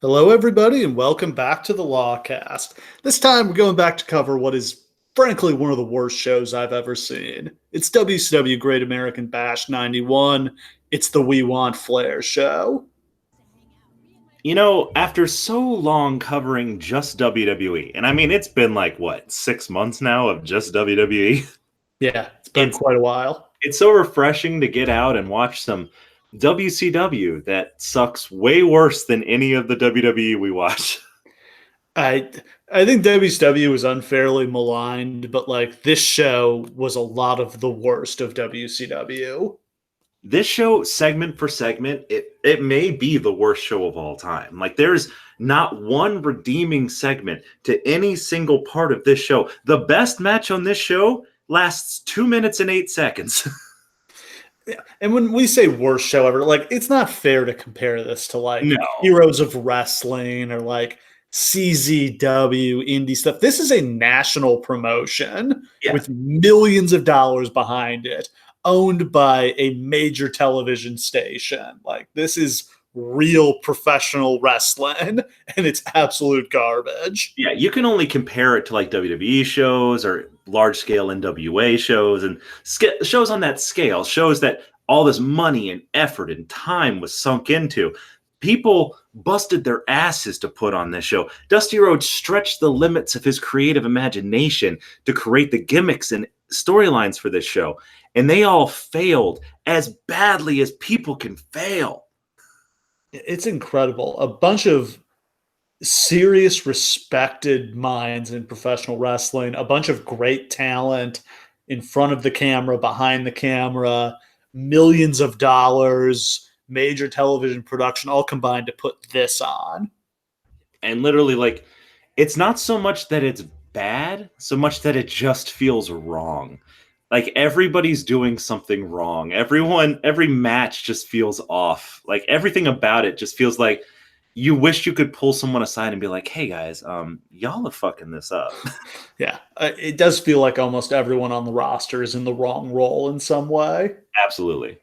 Hello, everybody, and welcome back to the Lawcast. This time, we're going back to cover what is, frankly, one of the worst shows I've ever seen. It's WCW Great American Bash 91. It's the We Want Flair show. After so long covering just WWE, and I mean, it's been like, what, 6 months now of just WWE? Yeah, it's been It's quite a while. it's so refreshing to get out and watch some WCW that sucks way worse than any of the WWE we watch. I I think WCW was unfairly maligned, but like this show was a lot of the worst of WCW. This show, segment for segment, it may be the worst show of all time. Like, there's not one redeeming segment to any single part of this show. The best match on this show lasts 2 minutes and 8 seconds. Yeah. And when we say worst show ever, like it's not fair to compare this to like No. Heroes of Wrestling or like CZW indie stuff. This is a national promotion Yeah. with millions of dollars behind it, owned by a major television station. Like this is real professional wrestling and it's absolute garbage. Yeah, you can only compare it to like WWE shows or large scale NWA shows and shows on that scale, shows that all this money and effort and time was sunk into. People busted their asses to put on this show. Dusty Rhodes stretched the limits of his creative imagination to create the gimmicks and storylines for this show, and they all failed as badly as people can fail. It's incredible. A bunch of serious, respected minds in professional wrestling, a bunch of great talent in front of the camera, behind the camera, millions of dollars, major television production, all combined to put this on. And literally, like, it's not so much that it's bad, so much that it just feels wrong. Like, everybody's doing something wrong. Every match just feels off. Like, everything about it just feels like you wish you could pull someone aside and be like, "Hey guys, y'all are fucking this up." Yeah, it does feel like almost everyone on the roster is in the wrong role in some way. Absolutely.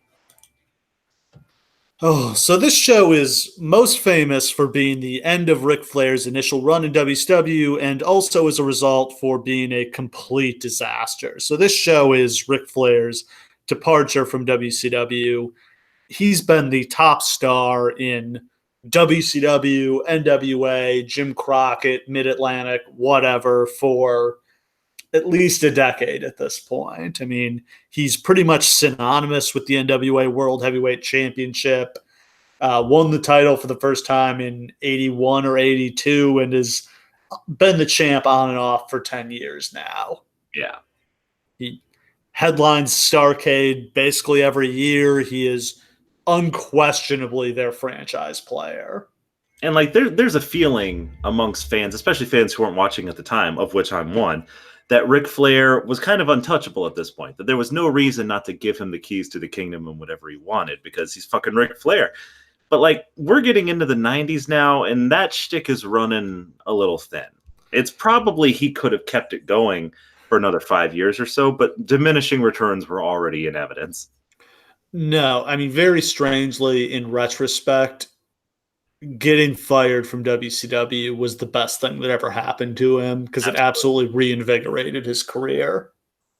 Oh, so this show is most famous for being the end of Ric Flair's initial run in WCW and also as a result for being a complete disaster. So this show is Ric Flair's departure from WCW. He's been the top star in WCW, NWA, Jim Crockett, Mid Atlantic, whatever, for at least a decade at this point. I mean, he's pretty much synonymous with the NWA World Heavyweight Championship. Won the title for the first time in 81 or 82 and has been the champ on and off for 10 years now. Yeah. He headlines Starrcade basically every year. He is unquestionably their franchise player. And like there's a feeling amongst fans, especially fans who weren't watching at the time, of which I'm one, that Ric Flair was kind of untouchable at this point. That there was no reason not to give him the keys to the kingdom and whatever he wanted because he's fucking Ric Flair. But like we're getting into the 90s now, and that shtick is running a little thin. It's probably he could have kept it going for another 5 years or so, but diminishing returns were already in evidence. No, I mean, very strangely, in retrospect, getting fired from WCW was the best thing that ever happened to him because it absolutely reinvigorated his career.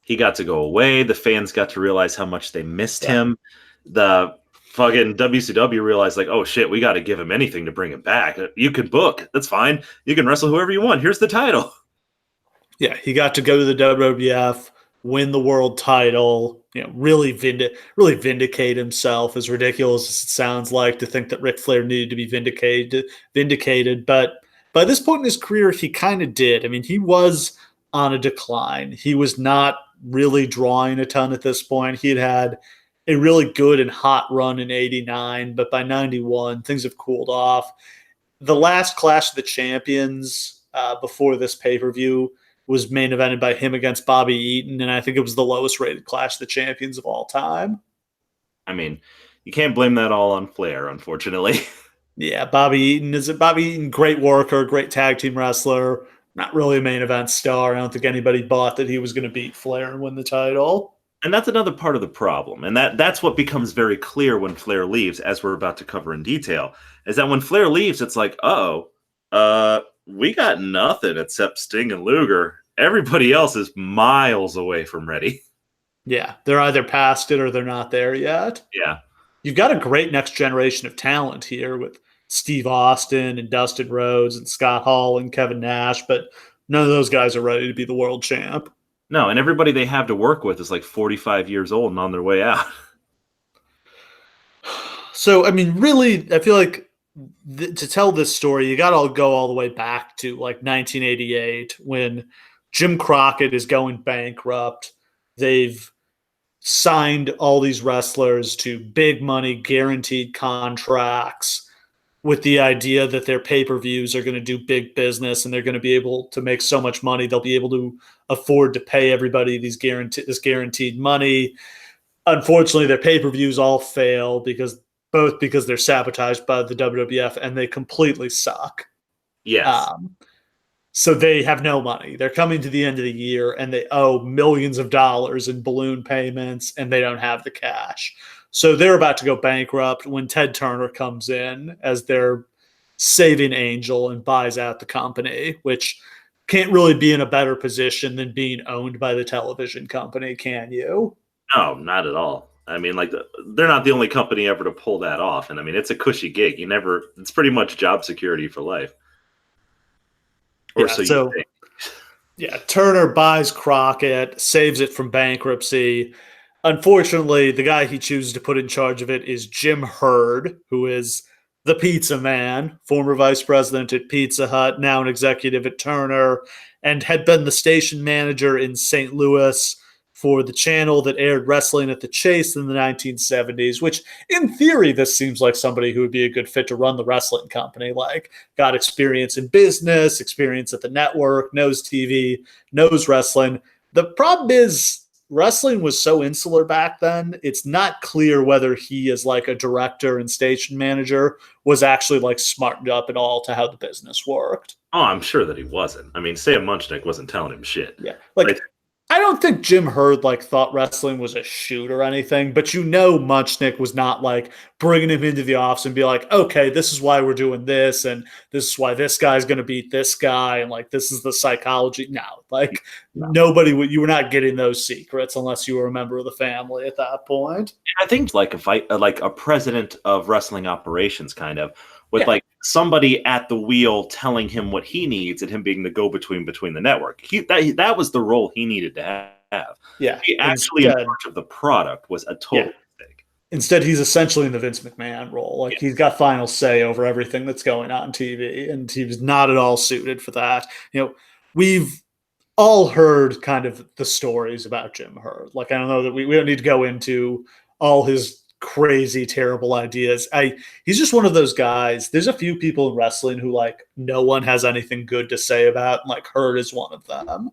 He got to go away. The fans got to realize how much they missed him. The fucking WCW realized, like, oh shit, we got to give him anything to bring him back. You can book. That's fine. You can wrestle whoever you want. Here's the title. Yeah, he got to go to the WWF, win the world title, really vindicate himself. As ridiculous as it sounds like to think that Ric Flair needed to be vindicated, but by this point in his career, he kind of did. I mean, he was on a decline. He was not really drawing a ton at this point. He had a really good and hot run in '89, but by '91, things have cooled off. The last Clash of the Champions before this pay-per-view was main evented by him against Bobby Eaton, and I think it was the lowest rated Clash of the Champions of all time. I mean, you can't blame that all on Flair, unfortunately. Yeah, Bobby Eaton, great worker, great tag team wrestler, not really a main event star. I don't think anybody bought that he was going to beat Flair and win the title. And that's another part of the problem. And that's what becomes very clear when Flair leaves, as we're about to cover in detail, is that when Flair leaves, it's like, we got nothing except Sting and Luger. Everybody else is miles away from ready. Yeah, they're either past it or they're not there yet. Yeah. You've got a great next generation of talent here with Steve Austin and Dustin Rhodes and Scott Hall and Kevin Nash, but none of those guys are ready to be the world champ. No, and everybody they have to work with is like 45 years old and on their way out. So, I mean, really, I feel like to tell this story, you got to go all the way back to like 1988 when Jim Crockett is going bankrupt. They've signed all these wrestlers to big money, guaranteed contracts with the idea that their pay-per-views are going to do big business and they're going to be able to make so much money they'll be able to afford to pay everybody this guaranteed money. Unfortunately, their pay-per-views all fail because they're sabotaged by the WWF and they completely suck. Yes. So they have no money. They're coming to the end of the year and they owe millions of dollars in balloon payments and they don't have the cash. So they're about to go bankrupt when Ted Turner comes in as their saving angel and buys out the company, which can't really be in a better position than being owned by the television company, can you? No, not at all. I mean, like they're not the only company ever to pull that off, and I mean it's a cushy gig. It's pretty much job security for life. Or Yeah, so so you think. yeah, Turner buys Crockett, saves it from bankruptcy. Unfortunately, the guy he chooses to put in charge of it is Jim Herd, who is the pizza man, former vice president at Pizza Hut, now an executive at Turner, and had been the station manager in St. Louis for the channel that aired Wrestling at the Chase in the 1970s, which in theory, this seems like somebody who would be a good fit to run the wrestling company. Like, got experience in business, experience at the network, knows TV, knows wrestling. The problem is, wrestling was so insular back then, it's not clear whether he, as like a director and station manager, was actually like smartened up at all to how the business worked. Oh, I'm sure that he wasn't. I mean, Sam Munchnick wasn't telling him shit. Yeah. Like, Right? I don't think Jim Herd like thought wrestling was a shoot or anything, but Munchnick was not like bringing him into the office and be like, okay, this is why we're doing this, and this is why this guy's going to beat this guy, and like this is the psychology. No, like nobody would. You were not getting those secrets unless you were a member of the family at that point. I think like a president of wrestling operations, kind of with like somebody at the wheel telling him what he needs and him being the go-between between the network. That was the role he needed to have. Yeah, he actually in charge of the product was a total mistake. Instead, he's essentially in the Vince McMahon role. Like he's got final say over everything that's going on TV, and he was not at all suited for that. You know, we've all heard kind of the stories about Jim Herd. Like I don't know that we don't need to go into all his crazy, terrible ideas. He's just one of those guys. There's a few people in wrestling who like no one has anything good to say about, and like Herd is one of them.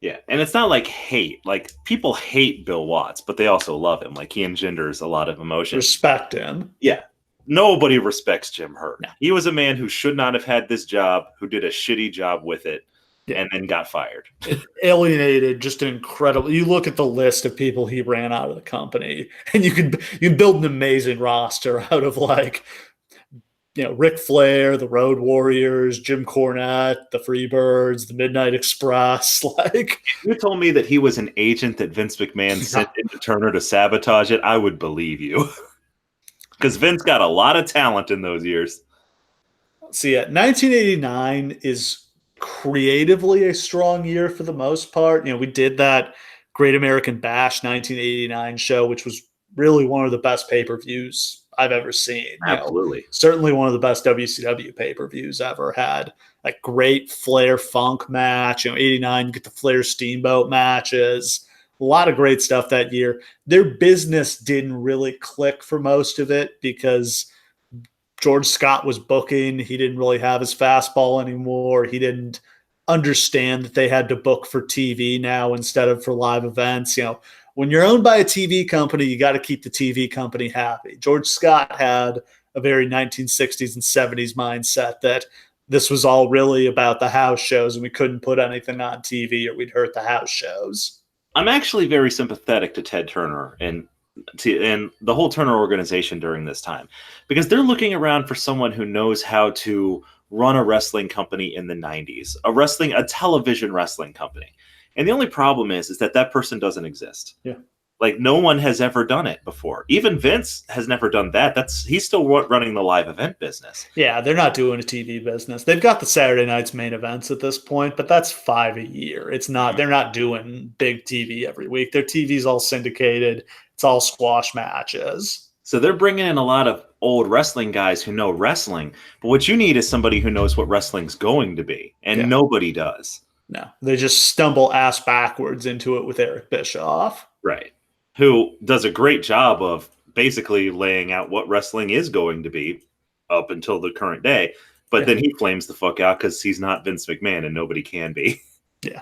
Yeah, and it's not like hate. Like people hate Bill Watts, but they also love him. Like he engenders a lot of emotion. Respect him. Yeah. Nobody respects Jim Herd. No. He was a man who should not have had this job, who did a shitty job with it, and then got fired. It alienated just an incredible. You look at the list of people he ran out of the company, and you can build an amazing roster out of like, you know, Ric Flair, the Road Warriors, Jim Cornette, the Freebirds, the Midnight Express. Like, if you told me that he was an agent that Vince McMahon sent into Turner to sabotage it, I would believe you. Because Vince got a lot of talent in those years. So yeah, 1989 is creatively a strong year for the most part. You know, we did that Great American Bash 1989 show, which was really one of the best pay-per-views I've ever seen. Absolutely. You know, certainly one of the best WCW pay-per-views ever had. Like great Flair Funk match. You know, 89, you get the Flair Steamboat matches. A lot of great stuff that year. Their business didn't really click for most of it because George Scott was booking. He didn't really have his fastball anymore. He didn't understand that they had to book for TV now instead of for live events. You know, when you're owned by a TV company, you got to keep the TV company happy. George Scott had a very 1960s and 70s mindset that this was all really about the house shows and we couldn't put anything on TV or we'd hurt the house shows. I'm actually very sympathetic to Ted Turner and the whole Turner organization during this time, because they're looking around for someone who knows how to run a wrestling company in the 90s, a television wrestling company. And the only problem is that that person doesn't exist. Yeah. Like, no one has ever done it before. Even Vince has never done that. He's still running the live event business. Yeah, they're not doing a TV business. They've got the Saturday night's main events at this point, but that's 5 a year. It's not. They're not doing big TV every week. Their TV's all syndicated. It's all squash matches. So they're bringing in a lot of old wrestling guys who know wrestling. But what you need is somebody who knows what wrestling's going to be, and nobody does. No, they just stumble ass backwards into it with Eric Bischoff. Right. Who does a great job of basically laying out what wrestling is going to be up until the current day. But then he flames the fuck out because he's not Vince McMahon and nobody can be. Yeah.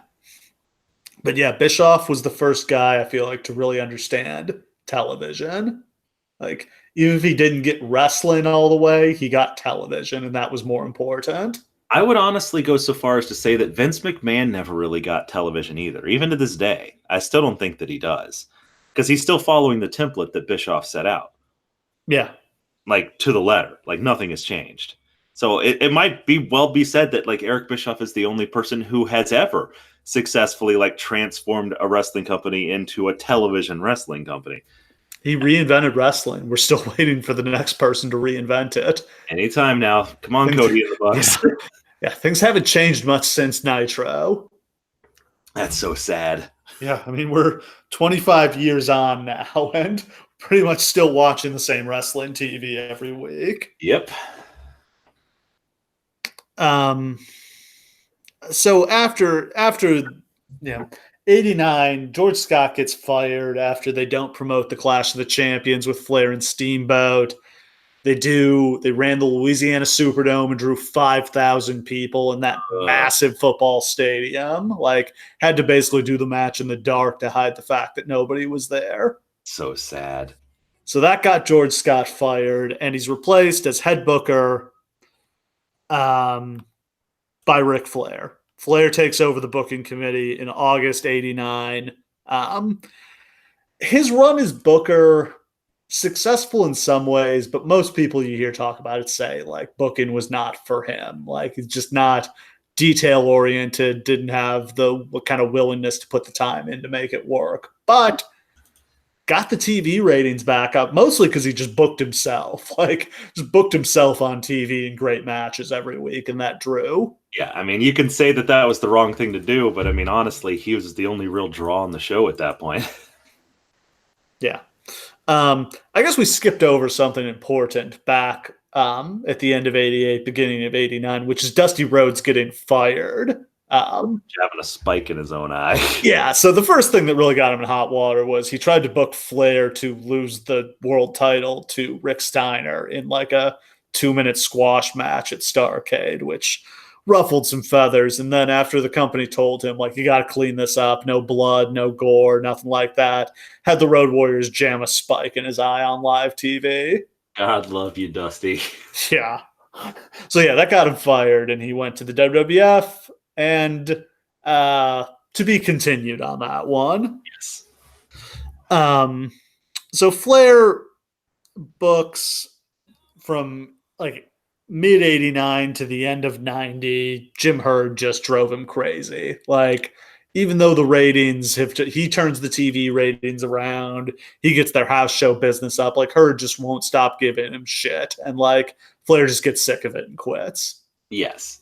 But yeah, Bischoff was the first guy, I feel like, to really understand television. Like, even if he didn't get wrestling all the way, he got television, and that was more important. I would honestly go so far as to say that Vince McMahon never really got television either. Even to this day, I still don't think that he does. Because he's still following the template that Bischoff set out. Yeah. Like, to the letter. Like, nothing has changed. So it might be said that, like, Eric Bischoff is the only person who has ever successfully, like, transformed a wrestling company into a television wrestling company. He reinvented wrestling. We're still waiting for the next person to reinvent it. Anytime now. Come on, Cody in the Bucks. Yeah, things haven't changed much since Nitro. That's so sad. Yeah, I mean, we're 25 years on now and pretty much still watching the same wrestling TV every week. Yep. So after 89, George Scott gets fired after they don't promote the Clash of the Champions with Flair and Steamboat. They ran the Louisiana Superdome and drew 5,000 people in that massive football stadium. Like, had to basically do the match in the dark to hide the fact that nobody was there. So sad. So that got George Scott fired, and he's replaced as head booker by Ric Flair. Flair takes over the booking committee in August 89. His run as booker, successful in some ways, but most people you hear talk about it say, like, booking was not for him. Like, he's just not detail-oriented, didn't have the kind of willingness to put the time in to make it work. But got the TV ratings back up, mostly because he just booked himself. Like, just booked himself on TV in great matches every week, and that drew. Yeah, I mean, you can say that was the wrong thing to do, but I mean, honestly, he was the only real draw on the show at that point. Yeah. I guess we skipped over something important back at the end of 88, beginning of 89, which is Dusty Rhodes getting fired. Having a spike in his own eye. Yeah, so the first thing that really got him in hot water was he tried to book Flair to lose the world title to Rick Steiner in like a 2-minute squash match at Starrcade, which ruffled some feathers. And then after the company told him, like, you got to clean this up, no blood, no gore, nothing like that, had the Road Warriors jam a spike in his eye on live TV. God love you, Dusty. Yeah. So yeah, that got him fired, and he went to the WWF, and to be continued on that one. Yes. So Flair books from like mid 89 to the end of 90. Jim Herd just drove him crazy. Like, even though the ratings he turns the TV ratings around, he gets their house show business up. Like, Herd just won't stop giving him shit, and like Flair just gets sick of it and quits. Yes.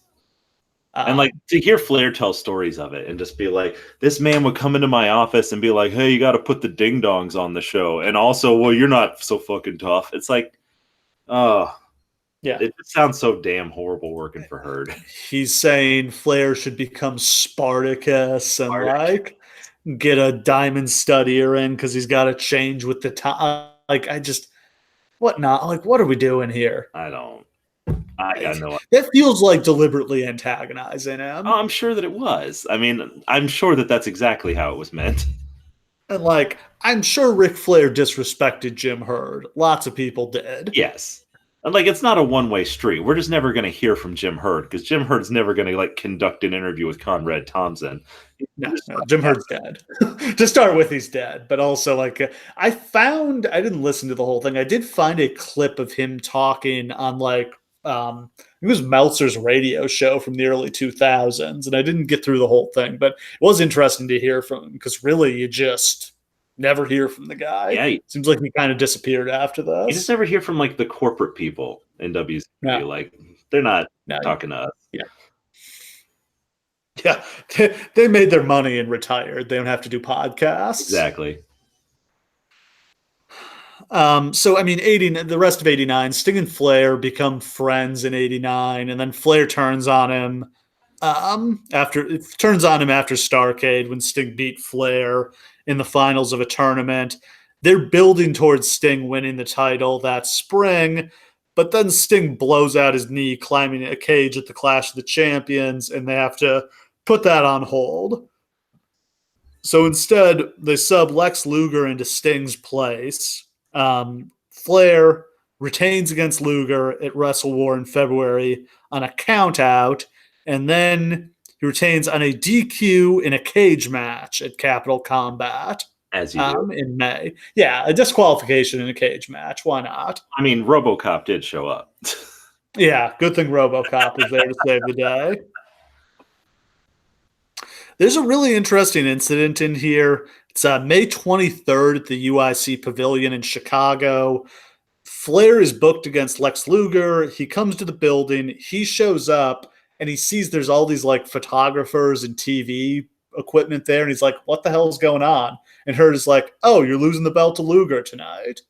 And like, to hear Flair tell stories of it and just be like, this man would come into my office and be like, hey, you got to put the ding dongs on the show. And also, well, you're not so fucking tough. It's like, oh, yeah, it sounds so damn horrible working for Herd. He's saying Flair should become Spartacus and like get a diamond stud earring because he's got to change with the time. Like, what are we doing here? I got no idea. That feels like deliberately antagonizing him. Oh, I'm sure that it was. I mean, I'm sure that that's exactly how it was meant. And like, I'm sure Ric Flair disrespected Jim Herd. Lots of people did. Yes. And like, it's not a one-way street. We're just never going to hear from Jim Herd because Jim Herd's never going to like conduct an interview with Conrad Thompson. No, Jim Herd's dead. To start with, he's dead. But also, like, I didn't listen to the whole thing. I did find a clip of him talking on like, it was Meltzer's radio show from the early 2000s, and I didn't get through the whole thing, but it was interesting to hear from him because really, you just never hear from the guy. Yeah, seems like he kind of disappeared after this. You just never hear from like the corporate people in WCW. No. Like, they're not talking to us. Yeah. Yeah, they made their money and retired. They don't have to do podcasts. Exactly. So, I mean, the rest of 89, Sting and Flair become friends in 89, and then Flair turns on him after Starrcade when Sting beat Flair in the finals of a tournament. They're building towards Sting winning the title that spring, but then Sting blows out his knee climbing a cage at the Clash of the Champions, and they have to put that on hold. So instead, they sub Lex Luger into Sting's place. Flair retains against Luger at Wrestle War in February on a count out, and then he retains on a DQ in a cage match at Capital Combat. As you do. In May. Yeah, a disqualification in a cage match. Why not? I mean, RoboCop did show up. Yeah, good thing RoboCop was there to save the day. There's a really interesting incident in here. It's May 23rd at the UIC Pavilion in Chicago. Flair is booked against Lex Luger. He comes to the building. He shows up, and he sees there's all these like photographers and TV equipment there, and he's like, what the hell is going on? And Herd is like, oh, you're losing the belt to Luger tonight.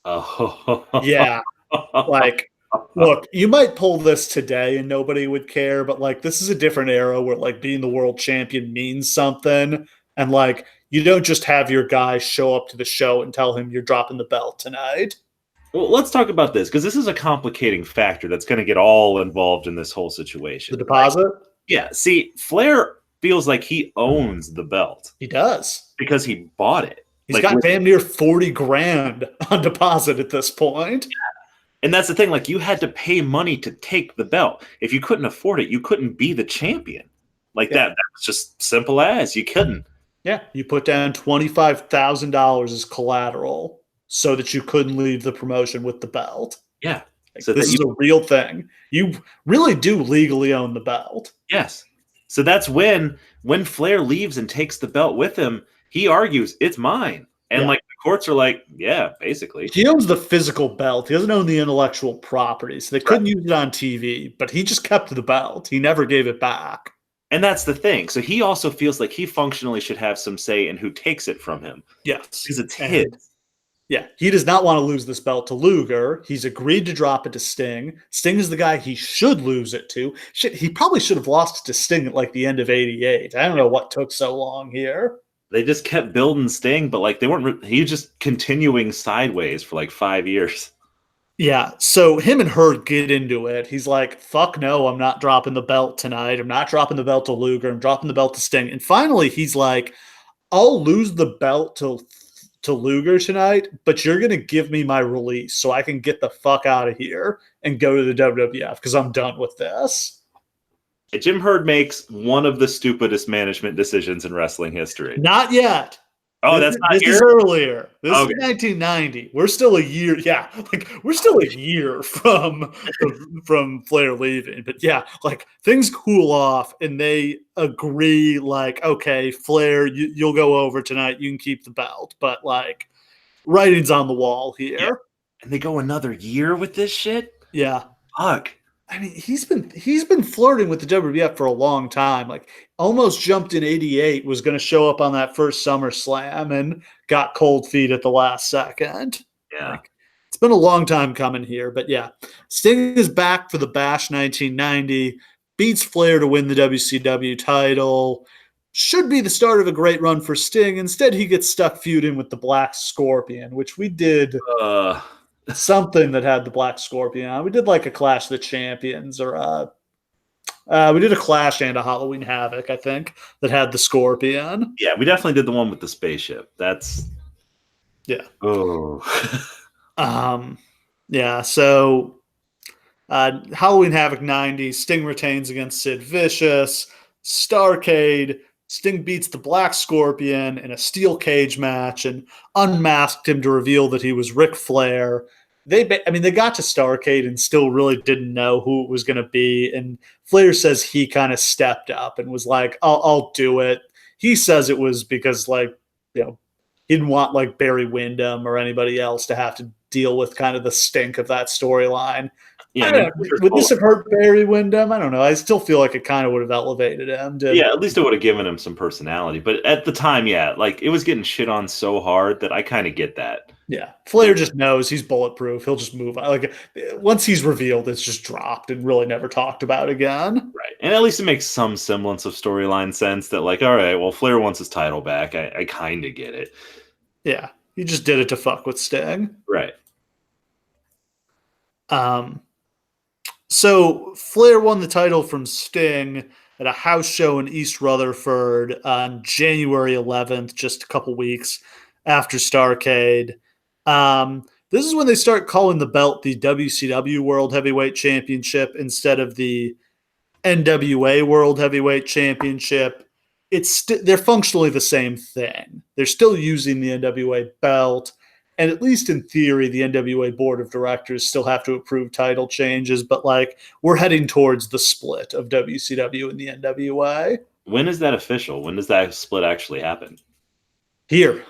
Oh. Yeah. Like, look, you might pull this today and nobody would care, but like this is a different era where like being the world champion means something. And like you don't just have your guy show up to the show and tell him you're dropping the belt tonight. Well, let's talk about this because this is a complicating factor that's going to get all involved in this whole situation. The deposit? Right? Yeah. See, Flair feels like he owns the belt. He does. Because he bought it. He's got damn near 40 grand on deposit at this point. And that's the thing, like you had to pay money to take the belt. If you couldn't afford it, you couldn't be the champion. Like that was just simple as. You couldn't. Yeah, you put down $25,000 as collateral so that you couldn't leave the promotion with the belt. Yeah. Like, so this is a real thing. You really do legally own the belt. Yes. So that's when Flair leaves and takes the belt with him, he argues, it's mine. And like the courts are like, yeah, basically. He owns the physical belt. He doesn't own the intellectual property. So they couldn't use it on TV, but he just kept the belt. He never gave it back. And that's the thing. So he also feels like he functionally should have some say in who takes it from him. Yes. Because it's his. Yeah, he does not want to lose this belt to Luger. He's agreed to drop it to Sting. Sting is the guy he should lose it to. Shit, he probably should have lost it to Sting at like the end of 88. I don't know what took so long here. They just kept building Sting, but like they weren't. He was just continuing sideways for like 5 years. Yeah, so him and Herd get into it. He's like, fuck no, I'm not dropping the belt tonight. I'm not dropping the belt to Luger. I'm dropping the belt to Sting. And finally, he's like, I'll lose the belt to Luger tonight, but you're going to give me my release so I can get the fuck out of here and go to the WWF because I'm done with this. Jim Herd makes one of the stupidest management decisions in wrestling history. Not yet. Oh, that's not this here? Is earlier. This Okay. is 1990. We're still a year. Yeah, like we're still a year from Flair leaving. But yeah, like things cool off, and they agree. Like, okay, Flair, you'll go over tonight. You can keep the belt. But like, writing's on the wall here. Yeah. And they go another year with this shit. Yeah. Fuck. I mean, he's been flirting with the WWF for a long time. Like, almost jumped in 88, was going to show up on that first SummerSlam and got cold feet at the last second. Yeah. Like, it's been a long time coming here. But yeah, Sting is back for the Bash 1990, beats Flair to win the WCW title. Should be the start of a great run for Sting. Instead, he gets stuck feuding with the Black Scorpion, which we did something that had the Black Scorpion on. We did like a Clash of the Champions, or we did a Clash and a Halloween Havoc, I think, that had the Scorpion. Yeah, we definitely did the one with the spaceship. That's yeah. Oh. Yeah, so Halloween Havoc 90, Sting retains against Sid Vicious. Starcade, Sting beats the Black Scorpion in a steel cage match and unmasked him to reveal that he was Ric Flair. They got to Starcade and still really didn't know who it was going to be. And Flair says he kind of stepped up and was like, I'll do it. He says it was because, like, he didn't want like Barry Windham or anybody else to have to deal with kind of the stink of that storyline. Yeah, Would this have hurt Barry Windham? I don't know. I still feel like it kind of would have elevated him. Yeah, at least it would have given him some personality. But at the time, yeah, like it was getting shit on so hard that I kind of get that. Yeah, Flair just knows he's bulletproof. He'll just move on. Like once he's revealed, it's just dropped and really never talked about again. Right, and at least it makes some semblance of storyline sense that, like, all right, well, Flair wants his title back. I kind of get it. Yeah, he just did it to fuck with Sting. Right. So Flair won the title from Sting at a house show in East Rutherford on January 11th, just a couple weeks after Starcade. This is when they start calling the belt the WCW World Heavyweight Championship instead of the NWA World Heavyweight Championship. They're functionally the same thing. They're still using the NWA belt. And at least in theory, the NWA board of directors still have to approve title changes, but like we're heading towards the split of WCW and the NWA. When is that official? When does that split actually happen? Here.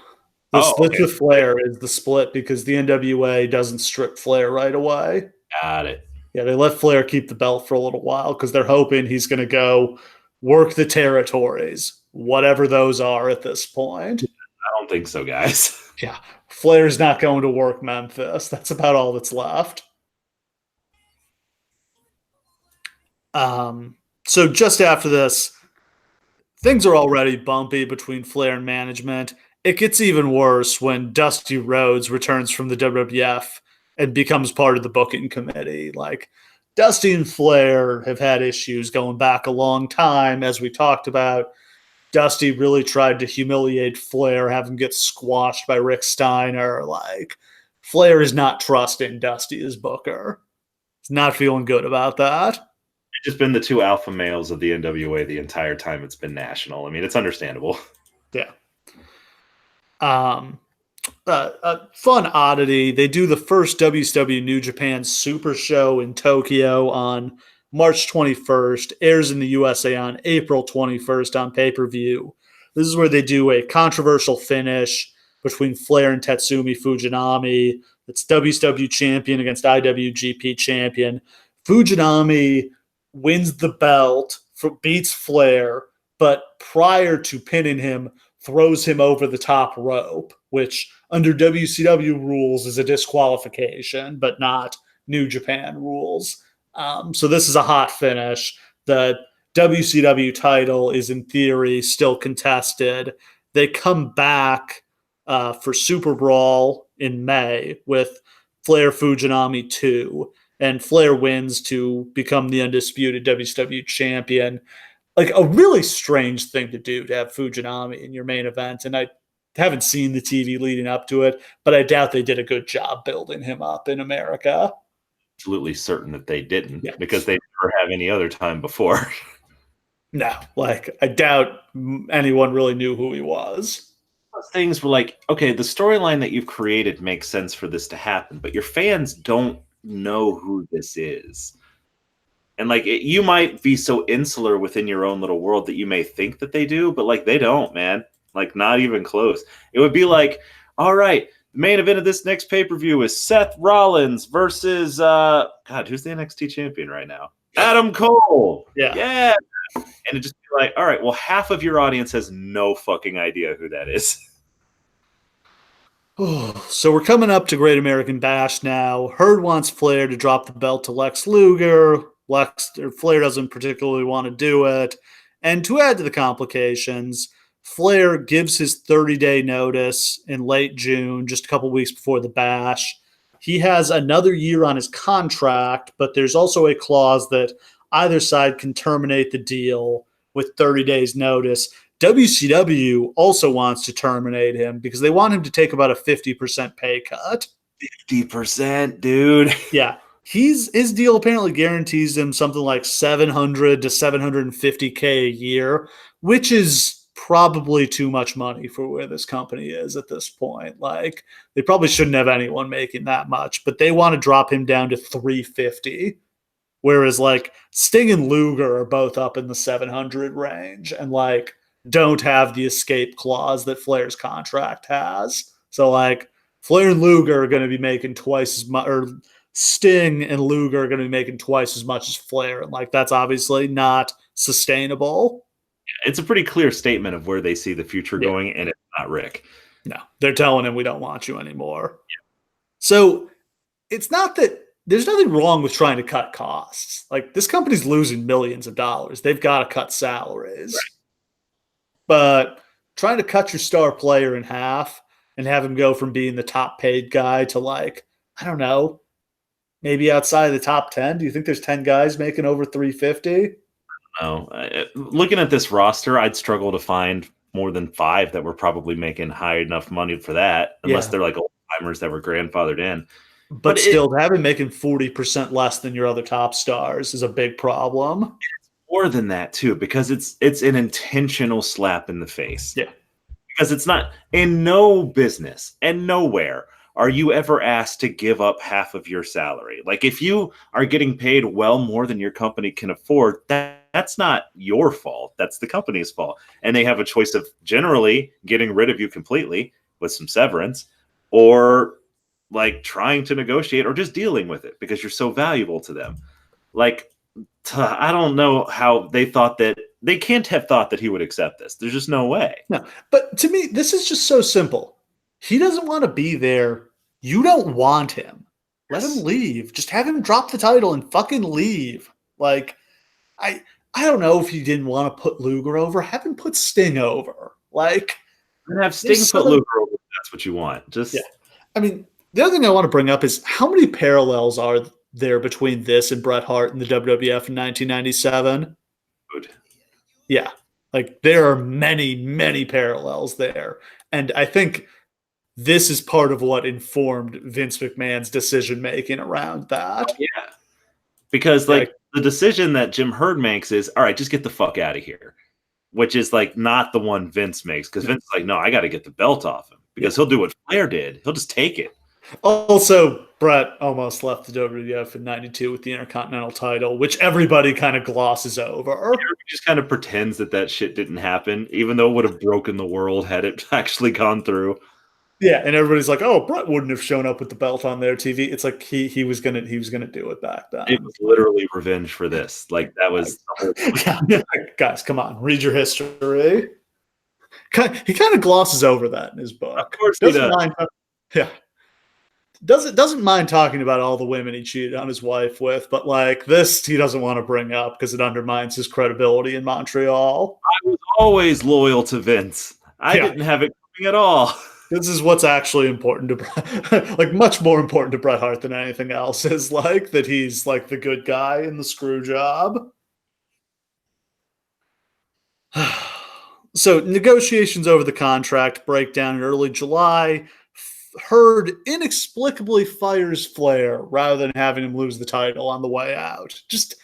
The split okay. with Flair is the split because the NWA doesn't strip Flair right away. Got it. Yeah, they let Flair keep the belt for a little while because they're hoping he's going to go work the territories, whatever those are at this point. I don't think so, guys. Yeah. Flair's not going to work Memphis. That's about all that's left. So just after this, things are already bumpy between Flair and management. It gets even worse when Dusty Rhodes returns from the WWF and becomes part of the booking committee. Like, Dusty and Flair have had issues going back a long time, as we talked about. Dusty really tried to humiliate Flair, have him get squashed by Rick Steiner. Like, Flair is not trusting Dusty as booker. He's not feeling good about that. It's just been the two alpha males of the NWA the entire time it's been national. I mean, it's understandable. Yeah. A fun oddity, they do the first WCW New Japan Super Show in Tokyo on March 21st, airs in the USA on April 21st on pay-per-view. This is where they do a controversial finish between Flair and Tatsumi Fujinami. It's WCW champion against IWGP champion. Fujinami wins the belt, beats Flair, but prior to pinning him, throws him over the top rope, which under WCW rules is a disqualification, but not New Japan rules. So this is a hot finish. The WCW title is in theory still contested. They come back for Super Brawl in May with Flair Fujinami 2, and Flair wins to become the undisputed WCW champion. Like, a really strange thing to do, to have Fujinami in your main event. And I haven't seen the TV leading up to it, but I doubt they did a good job building him up in America. Absolutely certain that they didn't, because they never have any other time before. No, like, I doubt anyone really knew who he was. Things were like, okay, the storyline that you've created makes sense for this to happen, but your fans don't know who this is. And like, you might be so insular within your own little world that you may think that they do, but like, they don't, man. Like, not even close. It would be like, all right, the main event of this next pay-per-view is Seth Rollins versus God, who's the NXT champion right now? Adam Cole. Yeah. And it just be like, all right, well, half of your audience has no fucking idea who that is. So we're coming up to Great American Bash now. Herd wants Flair to drop the belt to Lex Luger. Flair doesn't particularly want to do it. And to add to the complications, Flair gives his 30-day notice in late June, just a couple weeks before the Bash. He has another year on his contract, but there's also a clause that either side can terminate the deal with 30 days notice. WCW also wants to terminate him because they want him to take about a 50% pay cut. 50%, dude. Yeah. His deal apparently guarantees him something like 700 to 750K a year, which is probably too much money for where this company is at this point. Like they probably shouldn't have anyone making that much, but they want to drop him down to 350. Whereas like Sting and Luger are both up in the 700 range and like don't have the escape clause that Flair's contract has. So like Flair and Luger are going to be making twice as much, or Sting and Luger are going to be making twice as much as Flair, and like that's obviously not sustainable. It's a pretty clear statement of where they see the future Yeah. going, and it's not Rick. No, they're telling him we don't want you anymore. So it's not that there's nothing wrong with trying to cut costs. Like this company's losing millions of dollars. They've got to cut salaries. Right. But trying to cut your star player in half and have him go from being the top paid guy to like, I don't know, maybe outside of the top 10. Do you think there's 10 guys making over 350? No. Looking at this roster, I'd struggle to find more than 5 that were probably making high enough money for that, unless they're like old timers that were grandfathered in. But still, having making 40% less than your other top stars is a big problem. It's more than that too, because it's an intentional slap in the face. Yeah. Because it's not in no business and nowhere are you ever asked to give up half of your salary. Like if you are getting paid well more than your company can afford, that's not your fault. That's the company's fault. And they have a choice of generally getting rid of you completely with some severance, or like trying to negotiate, or just dealing with it because you're so valuable to them. Like, I don't know how they thought that. They can't have thought that he would accept this. There's just no way. No, but to me, this is just so simple. He doesn't want to be there. You don't want him. Let him leave. Just have him drop the title and fucking leave. Like, I don't know if you didn't want to put Luger over. Have him put Sting over. Like, and have Sting put Luger over. That's what you want. Just, yeah. I mean, the other thing I want to bring up is how many parallels are there between this and Bret Hart and the WWF in 1997? Good. Yeah. Like there are many, many parallels there. And I think this is part of what informed Vince McMahon's decision-making around that. Oh, yeah. Because like the decision that Jim Herd makes is, all right, just get the fuck out of here. Which is like not the one Vince makes. Because Vince is like, no, I got to get the belt off him. Because he'll do what Flair did. He'll just take it. Also, Bret almost left the WWF in '92 with the Intercontinental title, which everybody kind of glosses over. Everybody just kind of pretends that shit didn't happen, even though it would have broken the world had it actually gone through. Yeah, and everybody's like, "Oh, Bret wouldn't have shown up with the belt on their TV." It's like he was gonna do it back then. It was literally revenge for this. Like that was. Guys, come on, read your history. He kind of glosses over that in his book. Of course, he does. Yeah. Doesn't mind talking about all the women he cheated on his wife with, but like this, he doesn't want to bring up because it undermines his credibility in Montreal. I was always loyal to Vince. I didn't have it coming at all. This is what's actually important to Bret, like much more important to Bret Hart than anything else is like that he's like the good guy in the screw job. So negotiations over the contract break down in early July. Herd inexplicably fires Flair rather than having him lose the title on the way out. Just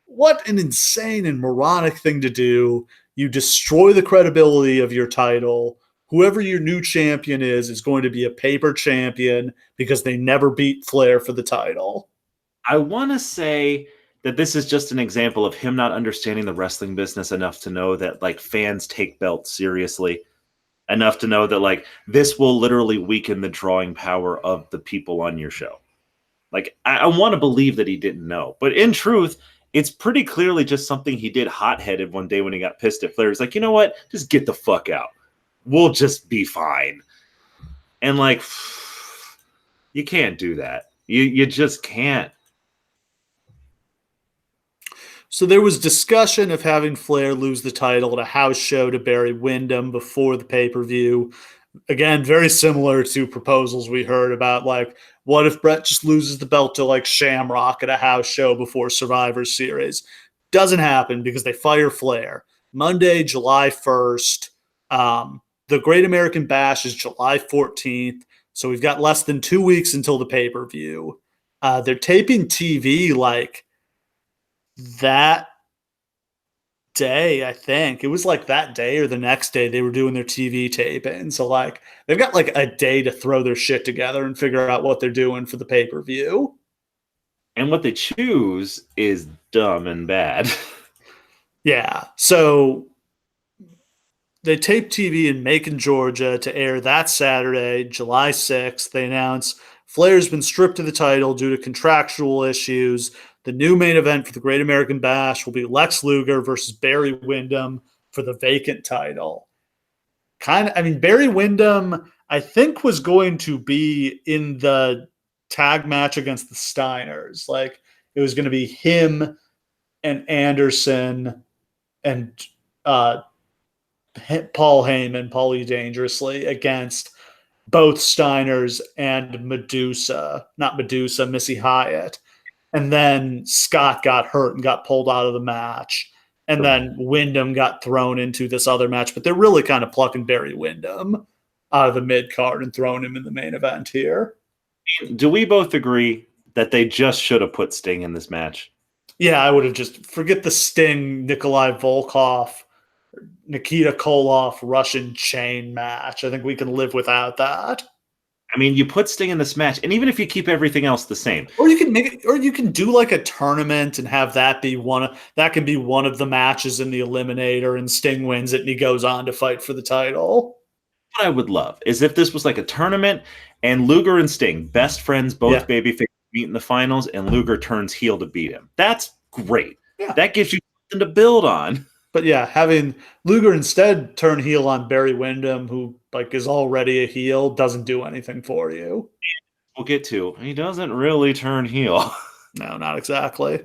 what an insane and moronic thing to do. You destroy the credibility of your title. Whoever your new champion is going to be a paper champion because they never beat Flair for the title. I want to say that this is just an example of him not understanding the wrestling business enough to know that like fans take belts seriously. Enough to know that like this will literally weaken the drawing power of the people on your show. Like I want to believe that he didn't know, but in truth, it's pretty clearly just something he did hot-headed one day when he got pissed at Flair. He's like, you know what? Just get the fuck out. We'll just be fine. And like, you can't do that. You just can't. So there was discussion of having Flair lose the title at a house show to Barry Windham before the pay-per-view. Again, very similar to proposals we heard about, like, what if Bret just loses the belt to, like, Shamrock at a house show before Survivor Series? Doesn't happen because they fire Flair. Monday, July 1st. The Great American Bash is July 14th. So we've got less than 2 weeks until the pay-per-view. They're taping TV like that day, I think. It was like that day or the next day they were doing their TV taping. So like they've got like a day to throw their shit together and figure out what they're doing for the pay-per-view. And what they choose is dumb and bad. Yeah. So they taped TV in Macon, Georgia to air that Saturday, July 6th. They announce Flair's been stripped of the title due to contractual issues. The new main event for the Great American Bash will be Lex Luger versus Barry Windham for the vacant title. Barry Windham, I think, was going to be in the tag match against the Steiners. Like, it was going to be him and Anderson and Paul Heyman, Paulie Dangerously, against both Steiners and Missy Hyatt. And then Scott got hurt and got pulled out of the match. And then Windham got thrown into this other match. But they're really kind of plucking Barry Windham out of the mid-card and throwing him in the main event here. Do we both agree that they just should have put Sting in this match? Yeah, I would have just forget the Sting, Nikolai Volkov, Nikita Koloff Russian chain match. I think we can live without that. I mean, you put Sting in this match, and even if you keep everything else the same, or you can make it, or you can do like a tournament and have that be one of the matches in the Eliminator, and Sting wins it, and he goes on to fight for the title. What I would love is if this was like a tournament, and Luger and Sting, best friends, both babyface, meet in the finals, and Luger turns heel to beat him. That's great. Yeah. That gives you something to build on. But yeah, having Luger instead turn heel on Barry Windham, who like is already a heel, doesn't do anything for you. We'll get to. He doesn't really turn heel. No, not exactly.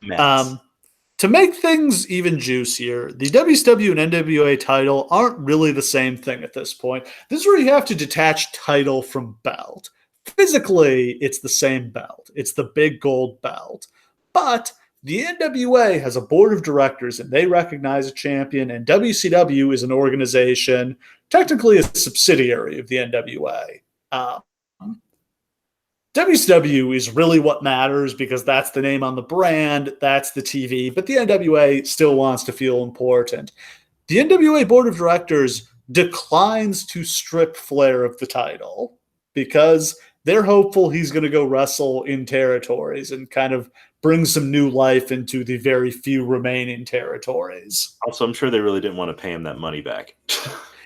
To make things even juicier, the WCW and NWA title aren't really the same thing at this point. This is where you have to detach title from belt. Physically, it's the same belt. It's the big gold belt. But the NWA has a board of directors, and they recognize a champion, and WCW is an organization, technically a subsidiary of the NWA. WCW is really what matters because that's the name on the brand, that's the TV, but the NWA still wants to feel important. The NWA board of directors declines to strip Flair of the title because they're hopeful he's going to go wrestle in territories and kind of bring some new life into the very few remaining territories. Also, I'm sure they really didn't want to pay him that money back.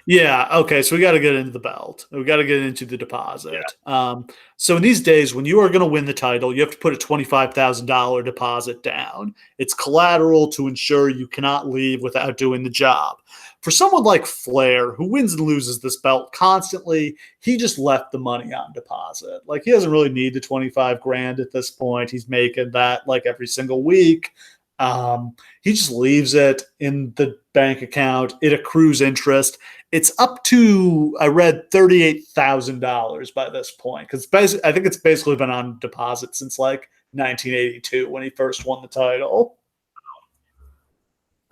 Yeah, okay, so we got to get into the belt. We got to get into the deposit. Yeah. So in these days, when you are going to win the title, you have to put a $25,000 deposit down. It's collateral to ensure you cannot leave without doing the job. For someone like Flair, who wins and loses this belt constantly, he just left the money on deposit. Like, he doesn't really need the $25,000 at this point. He's making that like every single week. He just leaves it in the bank account. It accrues interest. It's up to, I read, $38,000 by this point, because I think it's basically been on deposit since like 1982 when he first won the title.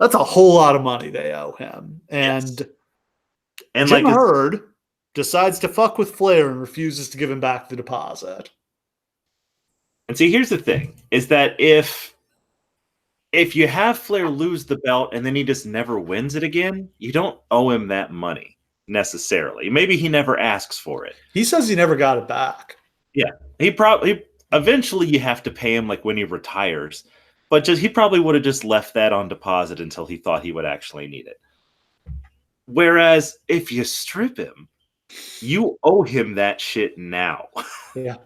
That's a whole lot of money they owe him. And Jim Herd decides to fuck with Flair and refuses to give him back the deposit. And see, here's the thing, is that if you have Flair lose the belt and then he just never wins it again, you don't owe him that money necessarily. Maybe he never asks for it. He says he never got it back. Yeah. Eventually you have to pay him like when he retires. But he probably would have just left that on deposit until he thought he would actually need it. Whereas if you strip him, you owe him that shit now. Yeah.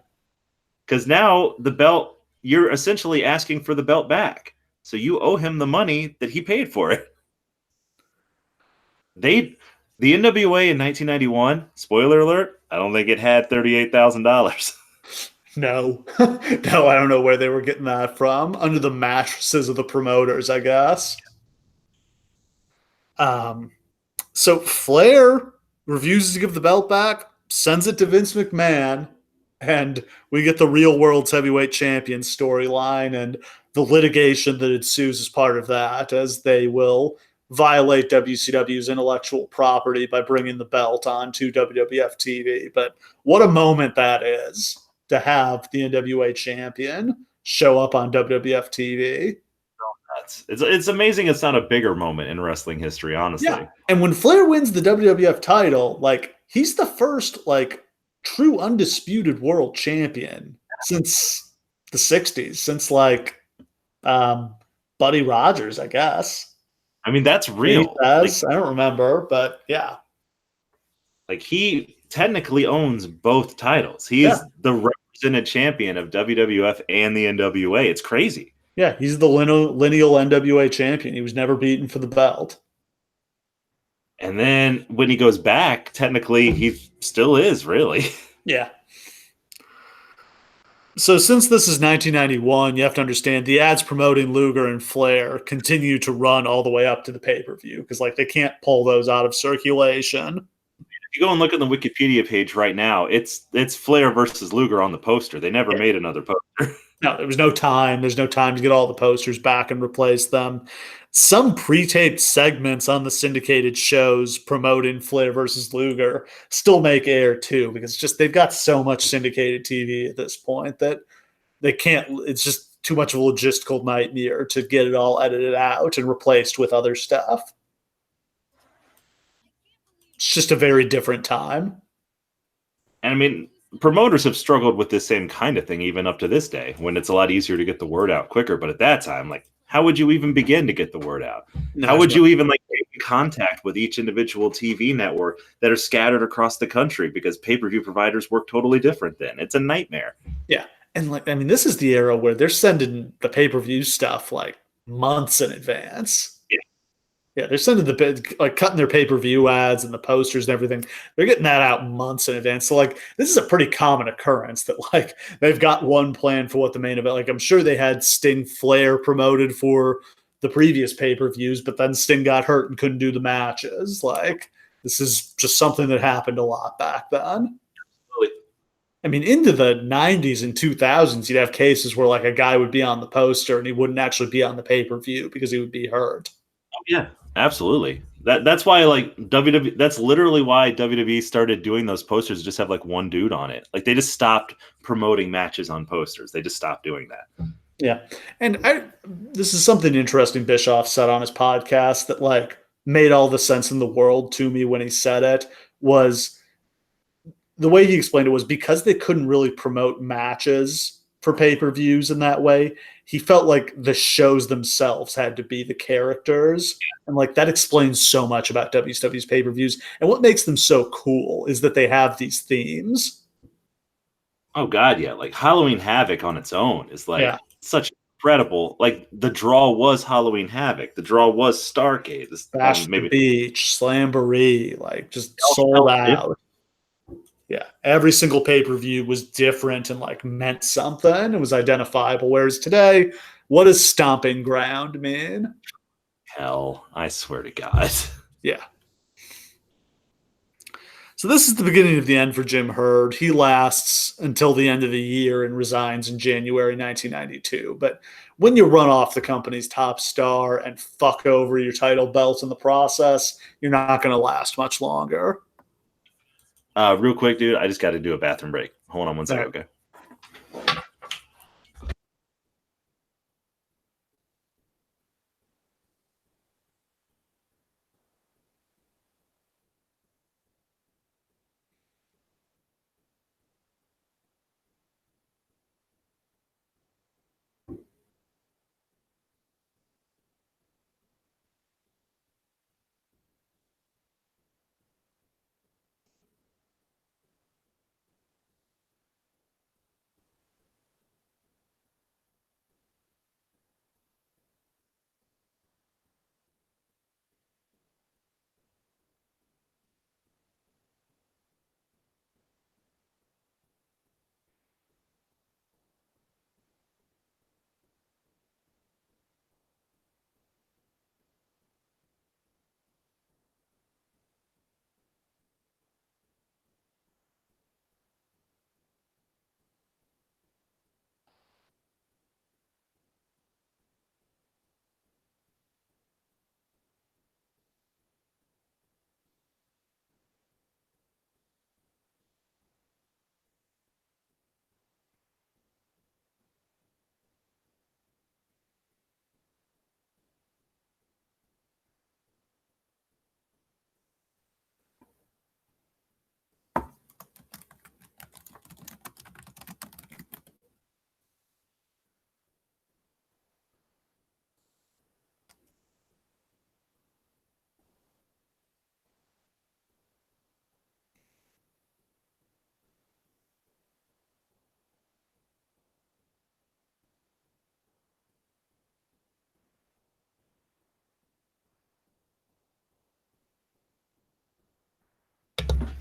Because now the belt, you're essentially asking for the belt back. So you owe him the money that he paid for it. The NWA in 1991, spoiler alert, I don't think it had $38,000. No. No, I don't know where they were getting that from. Under the mattresses of the promoters, I guess. So Flair refuses to give the belt back, sends it to Vince McMahon, and we get the real world's heavyweight champion storyline and the litigation that ensues as part of that, as they will violate WCW's intellectual property by bringing the belt onto WWF TV. But what a moment that is to have the NWA champion show up on WWF TV. It's amazing it's not a bigger moment in wrestling history, honestly. Yeah. And when Flair wins the WWF title, like he's the first like true undisputed world champion since the 60s, since like Buddy Rogers, I guess. I mean, that's real. I don't remember, but yeah. Like he technically owns both titles. He is the represented champion of WWF and the NWA. It's crazy. Yeah, he's the lineal NWA champion. He was never beaten for the belt. And then when he goes back, technically he still is, really. Yeah. So since this is 1991, you have to understand the ads promoting Luger and Flair continue to run all the way up to the pay-per-view because like they can't pull those out of circulation. If you go and look at the Wikipedia page right now, it's Flair versus Luger on the poster. They never made another poster. No, there was no time. There's no time to get all the posters back and replace them. Some pre-taped segments on the syndicated shows promoting Flair versus Luger still make air too, because just they've got so much syndicated TV at this point that they can't. It's just too much of a logistical nightmare to get it all edited out and replaced with other stuff. It's just a very different time. And I mean, promoters have struggled with this same kind of thing even up to this day, when it's a lot easier to get the word out quicker. But at that time, like, how would you even begin to get the word out? How would you even like get in contact with each individual TV network that are scattered across the country? Because pay-per-view providers work totally different then. It's a nightmare. Yeah. And like, I mean, this is the era where they're sending the pay-per-view stuff like months in advance. Yeah, they're sending like cutting their pay-per-view ads and the posters and everything. They're getting that out months in advance. So like this is a pretty common occurrence that like they've got one plan for what the main event. Like I'm sure they had Sting Flair promoted for the previous pay-per-views, but then Sting got hurt and couldn't do the matches. Like this is just something that happened a lot back then. I mean, into the 90s and 2000s, you'd have cases where like a guy would be on the poster and he wouldn't actually be on the pay-per-view because he would be hurt. Oh, yeah. Absolutely. That's why like WWE. That's literally why WWE started doing those posters. Just have like one dude on it. Like they just stopped promoting matches on posters. They just stopped doing that. Yeah, and this is something interesting Bischoff said on his podcast that like made all the sense in the world to me when he said it. Was the way he explained it was because they couldn't really promote matches for pay-per-views in that way. He felt like the shows themselves had to be the characters. And like that explains so much about WCW's pay-per-views. And what makes them so cool is that they have these themes. Oh God, yeah. Like Halloween Havoc on its own is like such incredible. Like the draw was Halloween Havoc. The draw was Starcade. Bash the Beach, Slamboree, like just sold out. Yeah, every single pay-per-view was different and like meant something. It was identifiable. Whereas today, what does stomping ground mean? Hell, I swear to God. Yeah. So this is the beginning of the end for Jim Herd. He lasts until the end of the year and resigns in January 1992. But when you run off the company's top star and fuck over your title belt in the process, you're not going to last much longer. Real quick, dude, I just got to do a bathroom break. Hold on one second, okay?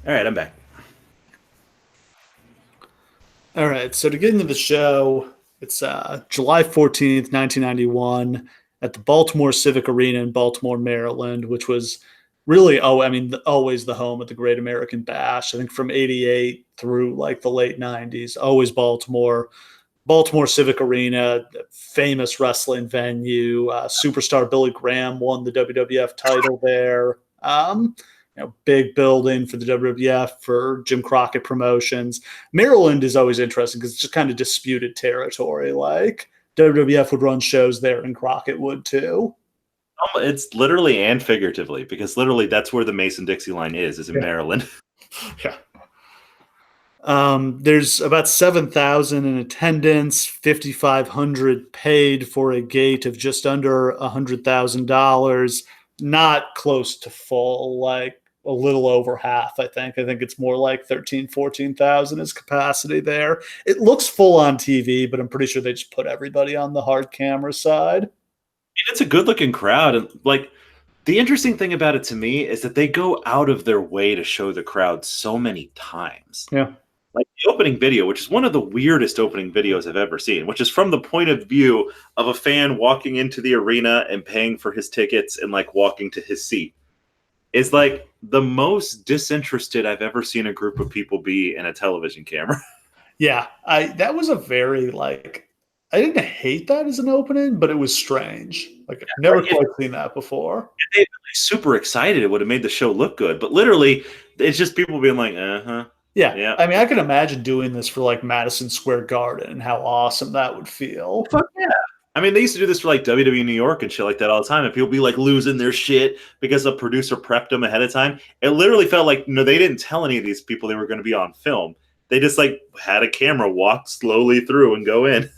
All right, I'm back. All right, so to get into the show, it's July 14th, 1991, at the Baltimore Civic Arena in Baltimore, Maryland, which was really, always the home of the Great American Bash. I think from 88 through like the late 90s, always Baltimore. Baltimore Civic Arena, famous wrestling venue. Superstar Billy Graham won the WWF title there. Big building for the WWF, for Jim Crockett Promotions. Maryland is always interesting because it's just kind of disputed territory. Like WWF would run shows there, and Crockett would too. It's literally and figuratively, because literally that's where the Mason-Dixie line is in Maryland. Yeah. There's about 7,000 in attendance, 5,500 paid for a gate of just under $100,000. Not close to full, like a little over half, I think. I think it's more like 13, 14,000 is capacity there. It looks full on TV, but I'm pretty sure they just put everybody on the hard camera side. It's a good looking crowd. And like, the interesting thing about it to me is that they go out of their way to show the crowd so many times. Yeah. Like the opening video, which is one of the weirdest opening videos I've ever seen, which is from the point of view of a fan walking into the arena and paying for his tickets and like walking to his seat, is like the most disinterested I've ever seen a group of people be in a television camera. Yeah, that was a very like, I didn't hate that as an opening, but it was strange. Like I've never quite seen that before. If they'd been like, super excited, it would have made the show look good. But literally, it's just people being like, uh-huh. Yeah. I mean, I can imagine doing this for like Madison Square Garden and how awesome that would feel. Fuck yeah. I mean, they used to do this for like WWE New York and shit like that all the time, and people be like losing their shit because a producer prepped them ahead of time. It literally felt like, they didn't tell any of these people they were going to be on film. They just like had a camera walk slowly through and go in.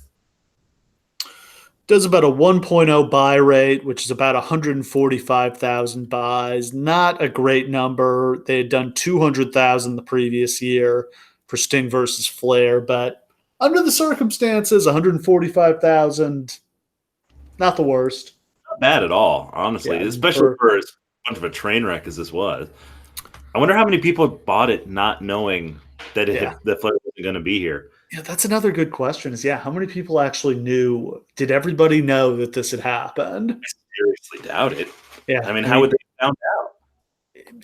Does about a 1.0 buy rate, which is about 145,000 buys. Not a great number. They had done 200,000 the previous year for Sting versus Flair, but under the circumstances, 145,000, not the worst. Not bad at all, honestly, especially for as much of a train wreck as this was. I wonder how many people bought it not knowing that that Flair wasn't going to be here. Yeah, that's another good question. How many people actually knew? Did everybody know that this had happened? I seriously doubt it. Yeah, I mean, how would they have found out?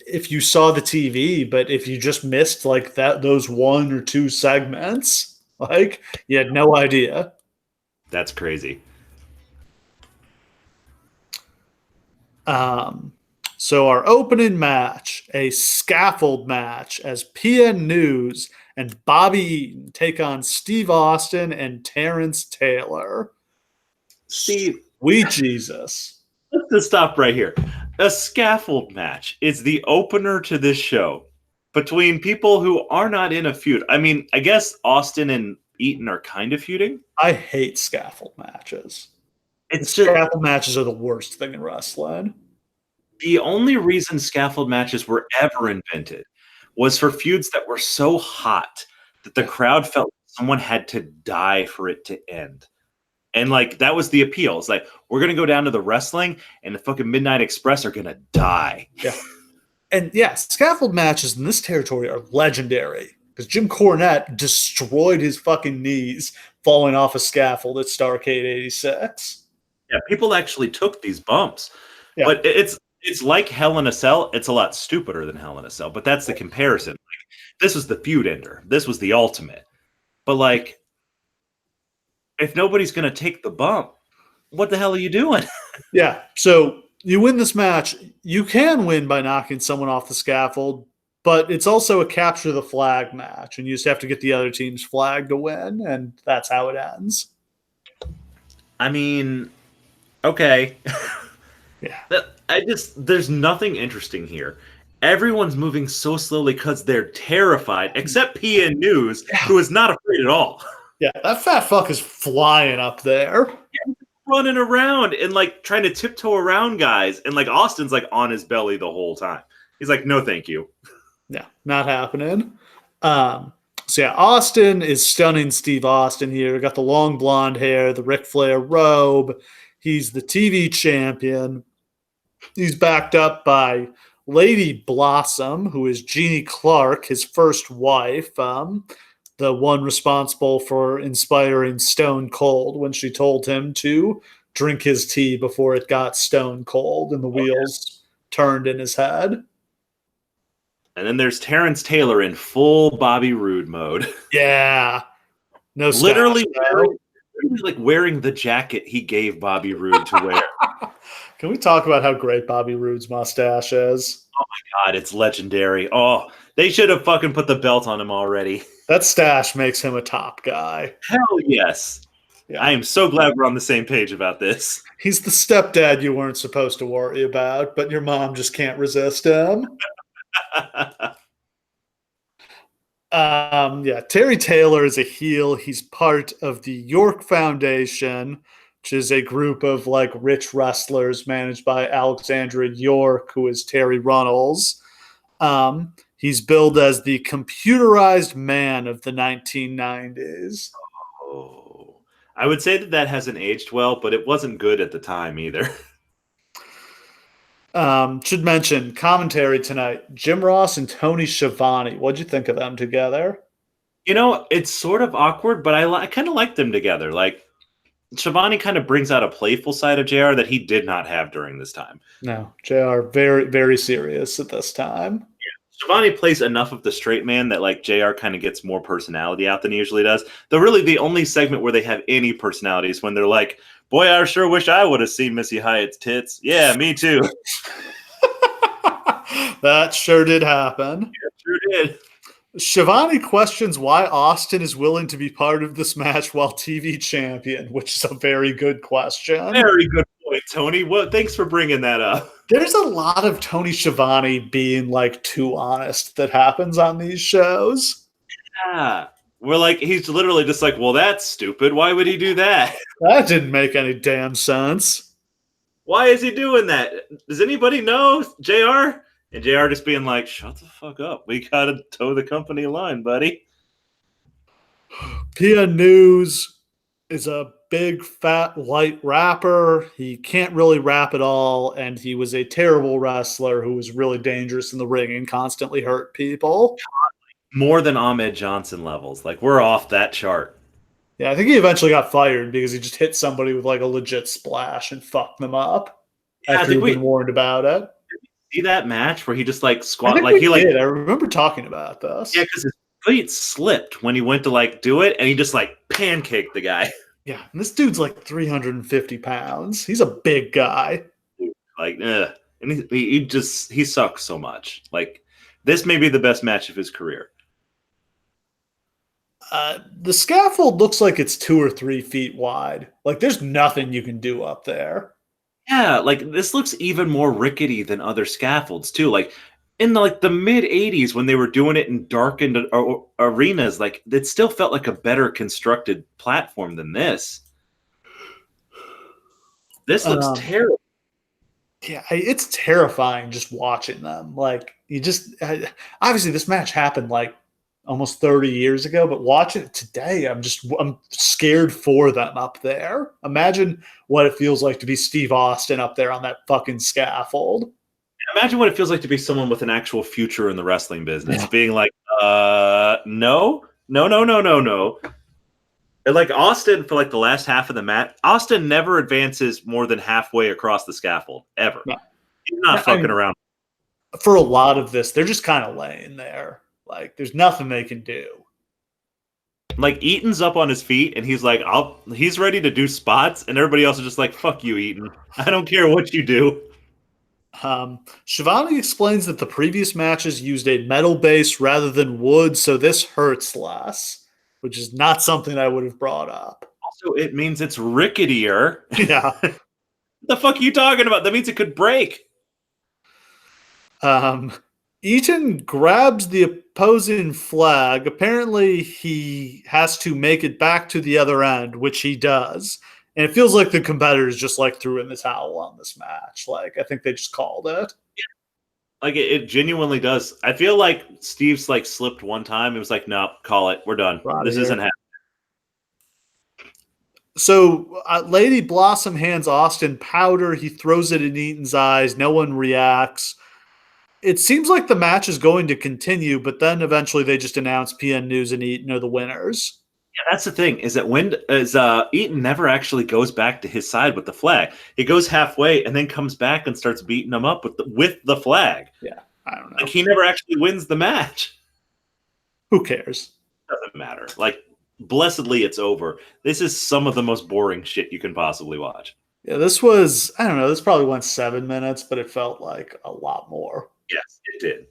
If you saw the TV, but if you just missed like those one or two segments, like you had no idea. That's crazy. So our opening match, a scaffold match, as PN News and Bobby Eaton take on Steve Austin and Terrence Taylor. Steve, sweet Jesus. Let's just stop right here. A scaffold match is the opener to this show between people who are not in a feud. I mean, I guess Austin and Eaton are kind of feuding. I hate scaffold matches. Scaffold matches are the worst thing in wrestling. The only reason scaffold matches were ever invented was for feuds that were so hot that the crowd felt someone had to die for it to end. And like that was the appeal. It's like, we're gonna go down to the wrestling and the fucking Midnight Express are gonna die. Yeah. And yeah, scaffold matches in this territory are legendary because Jim Cornette destroyed his fucking knees falling off a scaffold at Starrcade 86. Yeah, people actually took these bumps. Yeah. But it's like Hell in a Cell. It's a lot stupider than Hell in a Cell, but that's the comparison. Like, this was the feud ender. This was the ultimate. But like, if nobody's going to take the bump, what the hell are you doing? Yeah. So you win this match. You can win by knocking someone off the scaffold, but it's also a capture the flag match, and you just have to get the other team's flag to win, and that's how it ends. I mean, okay. Yeah. There's nothing interesting here. Everyone's moving so slowly because they're terrified, except PN News, who is not afraid at all. Yeah, that fat fuck is flying up there. Yeah, running around and like trying to tiptoe around guys. And like Austin's like on his belly the whole time. He's like, no, thank you. Yeah, not happening. So yeah, Austin is stunning Steve Austin here. Got the long blonde hair, the Ric Flair robe. He's the TV champion. He's backed up by Lady Blossom, who is Jeannie Clark, his first wife, the one responsible for inspiring Stone Cold when she told him to drink his tea before it got stone cold and the wheels turned in his head. And then there's Terrence Taylor in full Bobby Roode mode. Yeah. No literally, stash, like wearing the jacket he gave Bobby Roode to wear. Can we talk about how great Bobby Roode's mustache is? Oh my God, it's legendary. Oh, they should have fucking put the belt on him already. That stash makes him a top guy. Hell yes. Yeah. I am so glad we're on the same page about this. He's the stepdad you weren't supposed to worry about, but your mom just can't resist him. Yeah, Terry Taylor is a heel. He's part of the York Foundation, which is a group of like rich wrestlers managed by Alexandra York, who is Terry Runnels. He's billed as the computerized man of the 1990s. Oh, I would say that hasn't aged well, but it wasn't good at the time either. Should mention commentary tonight, Jim Ross and Tony Schiavone. What'd you think of them together? You know, it's sort of awkward, but I kind of like them together. Like, Schiavone kind of brings out a playful side of JR that he did not have during this time. No, JR very, very serious at this time. Schiavone plays enough of the straight man that like JR kind of gets more personality out than he usually does. Though really the only segment where they have any personality is when they're like, boy, I sure wish I would have seen Missy Hyatt's tits. Yeah, me too. That sure did happen. Yeah, sure did. Schiavone questions why Austin is willing to be part of this match while TV champion, which is a very good question. Very good point, Tony. Well, thanks for bringing that up. There's a lot of Tony Schiavone being like too honest that happens on these shows. Yeah. We're like, he's literally just like, well, that's stupid. Why would he do that? That didn't make any damn sense. Why is he doing that? Does anybody know, JR? And JR just being like, shut the fuck up. We got to toe the company line, buddy. PN News is a big, fat, light rapper. He can't really rap at all, and he was a terrible wrestler who was really dangerous in the ring and constantly hurt people. More than Ahmed Johnson levels. Like, we're off that chart. Yeah, I think he eventually got fired because he just hit somebody with like a legit splash and fucked them up after he'd been warned about it. See that match where he just like squat I think like he like did. I remember talking about this. Yeah, because his feet slipped when he went to like do it, and he just like pancaked the guy. Yeah, and this dude's like 350 pounds. He's a big guy. Like, and he sucks so much. Like, this may be the best match of his career. The scaffold looks like it's 2 or 3 feet wide. Like, there's nothing you can do up there. Yeah, like this looks even more rickety than other scaffolds too. Like in the mid '80s when they were doing it in darkened arenas, like it still felt like a better constructed platform than this. This looks terrible. Yeah, it's terrifying just watching them. Like obviously this match happened like almost 30 years ago, but watching it today, I'm scared for them up there. Imagine what it feels like to be Steve Austin up there on that fucking scaffold. Imagine what it feels like to be someone with an actual future in the wrestling business, being like, no. And like Austin, for like the last half of the match, Austin never advances more than halfway across the scaffold, ever. No. He's not fucking around. For a lot of this, they're just kind of laying there. Like, there's nothing they can do. Like, Eaton's up on his feet, and he's like, he's ready to do spots, and everybody else is just like, fuck you, Eaton. I don't care what you do. Schiavone explains that the previous matches used a metal base rather than wood, so this hurts less, which is not something I would have brought up. Also, it means it's ricketier. Yeah. The fuck are you talking about? That means it could break. Eaton grabs the opposing flag. Apparently, he has to make it back to the other end, which he does. And it feels like the competitors just like threw in the towel on this match. Like, I think they just called it. Yeah. Like, it genuinely does. I feel like Steve's like slipped one time. It was like, no, call it. We're done. This isn't happening. So Lady Blossom hands Austin powder. He throws it in Eaton's eyes. No one reacts. It seems like the match is going to continue, but then eventually they just announce PN News and Eaton are the winners. Yeah, that's the thing is that when Eaton never actually goes back to his side with the flag. He goes halfway and then comes back and starts beating them up with the flag. Yeah, I don't know. Like he never actually wins the match. Who cares? Doesn't matter. Like blessedly, it's over. This is some of the most boring shit you can possibly watch. Yeah, this was, I don't know, this probably went 7 minutes, but it felt like a lot more. Yes, it did.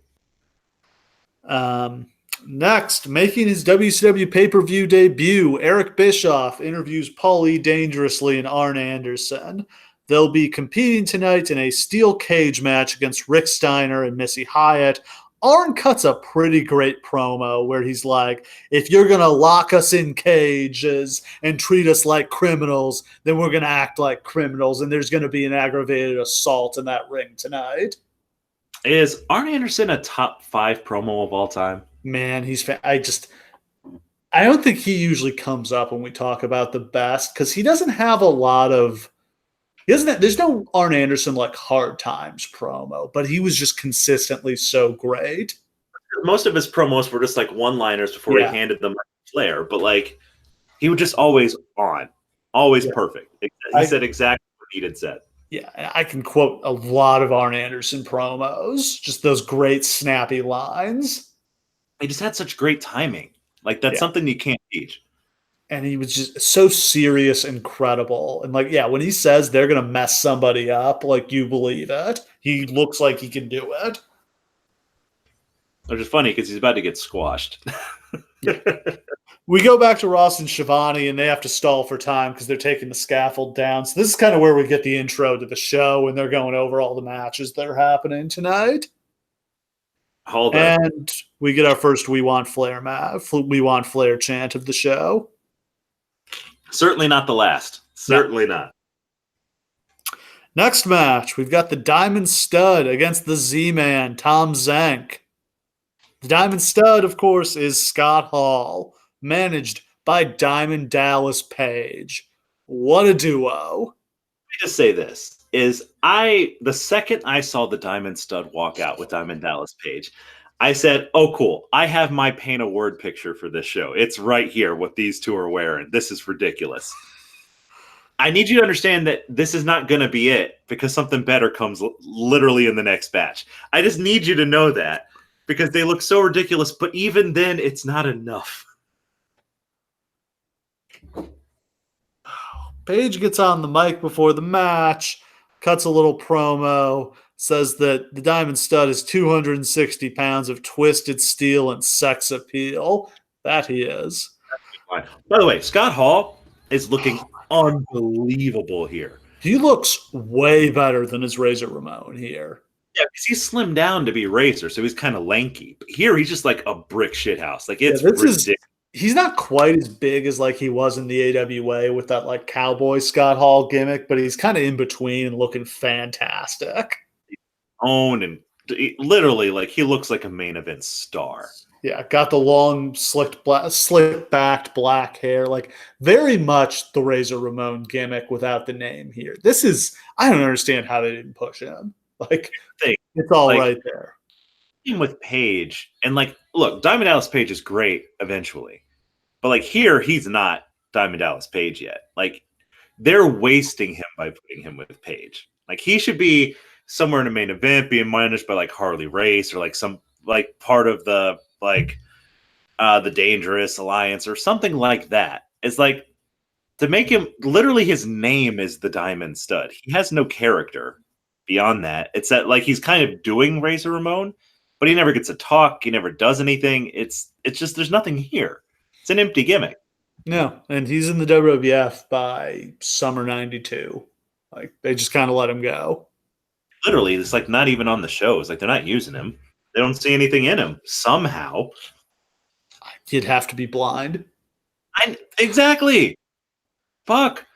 Next, making his WCW pay-per-view debut, Eric Bischoff interviews Paulie Dangerously and Arn Anderson. They'll be competing tonight in a steel cage match against Rick Steiner and Missy Hyatt. Arn cuts a pretty great promo where he's like, if you're going to lock us in cages and treat us like criminals, then we're going to act like criminals, and there's going to be an aggravated assault in that ring tonight. Is Arn Anderson a top 5 promo of all time? Man, I don't think he usually comes up when we talk about the best because he doesn't have a lot of there's no Arn Anderson like hard times promo, but he was just consistently so great. Most of his promos were just like one-liners before he handed them to Flair, but like he was just always on, always perfect. He said exactly what he had said. Yeah, I can quote a lot of Arn Anderson promos, just those great snappy lines. He just had such great timing. Like that's something you can't teach. And he was just so serious and credible. And like, yeah, when he says they're going to mess somebody up, like you believe it. He looks like he can do it. Which is funny because he's about to get squashed. We go back to Ross and Shivani, and they have to stall for time because they're taking the scaffold down. So this is kind of where we get the intro to the show, and they're going over all the matches that are happening tonight. Hold on. And we get our first We Want Flair chant of the show. Certainly not the last. Certainly not. Next match, we've got the Diamond Stud against the Z-Man, Tom Zenk. The Diamond Stud, of course, is Scott Hall, managed by Diamond Dallas Page. What a duo. Let me just say this, the second I saw the Diamond Stud walk out with Diamond Dallas Page, I said, oh, cool. I have my paint a word picture for this show. It's right here, what these two are wearing. This is ridiculous. I need you to understand that this is not going to be it because something better comes literally in the next batch. I just need you to know that because they look so ridiculous, but even then, it's not enough. Page gets on the mic before the match, cuts a little promo, says that the Diamond Stud is 260 pounds of twisted steel and sex appeal. That he is. By the way, Scott Hall is looking unbelievable here. He looks way better than his Razor Ramon here. Yeah, because he's slimmed down to be Razor, so he's kind of lanky. But here, he's just like a brick shithouse. Like, it's ridiculous. He's not quite as big as like he was in the AWA with that like cowboy Scott Hall gimmick, but he's kind of in between and looking fantastic. And literally, like he looks like a main event star. Yeah, got the long, slick-backed black hair, like very much the Razor Ramon gimmick without the name here. I don't understand how they didn't push him. Like, it's all like, right there. With Page, and like, look, Diamond Dallas Page is great eventually, but like here, he's not Diamond Dallas Page yet. Like, they're wasting him by putting him with Page. Like, he should be somewhere in the main event, being managed by like Harley Race or like some like part of the the Dangerous Alliance or something like that. It's like to make him literally his name is the Diamond Stud. He has no character beyond that. It's that like he's kind of doing Razor Ramon, but he never gets to talk. He never does anything. It's just there's nothing here. It's an empty gimmick. No, and he's in the WWF by summer '92. Like they just kind of let him go. Literally, it's like not even on the shows. Like they're not using him. They don't see anything in him somehow. You'd have to be blind. Exactly. Fuck.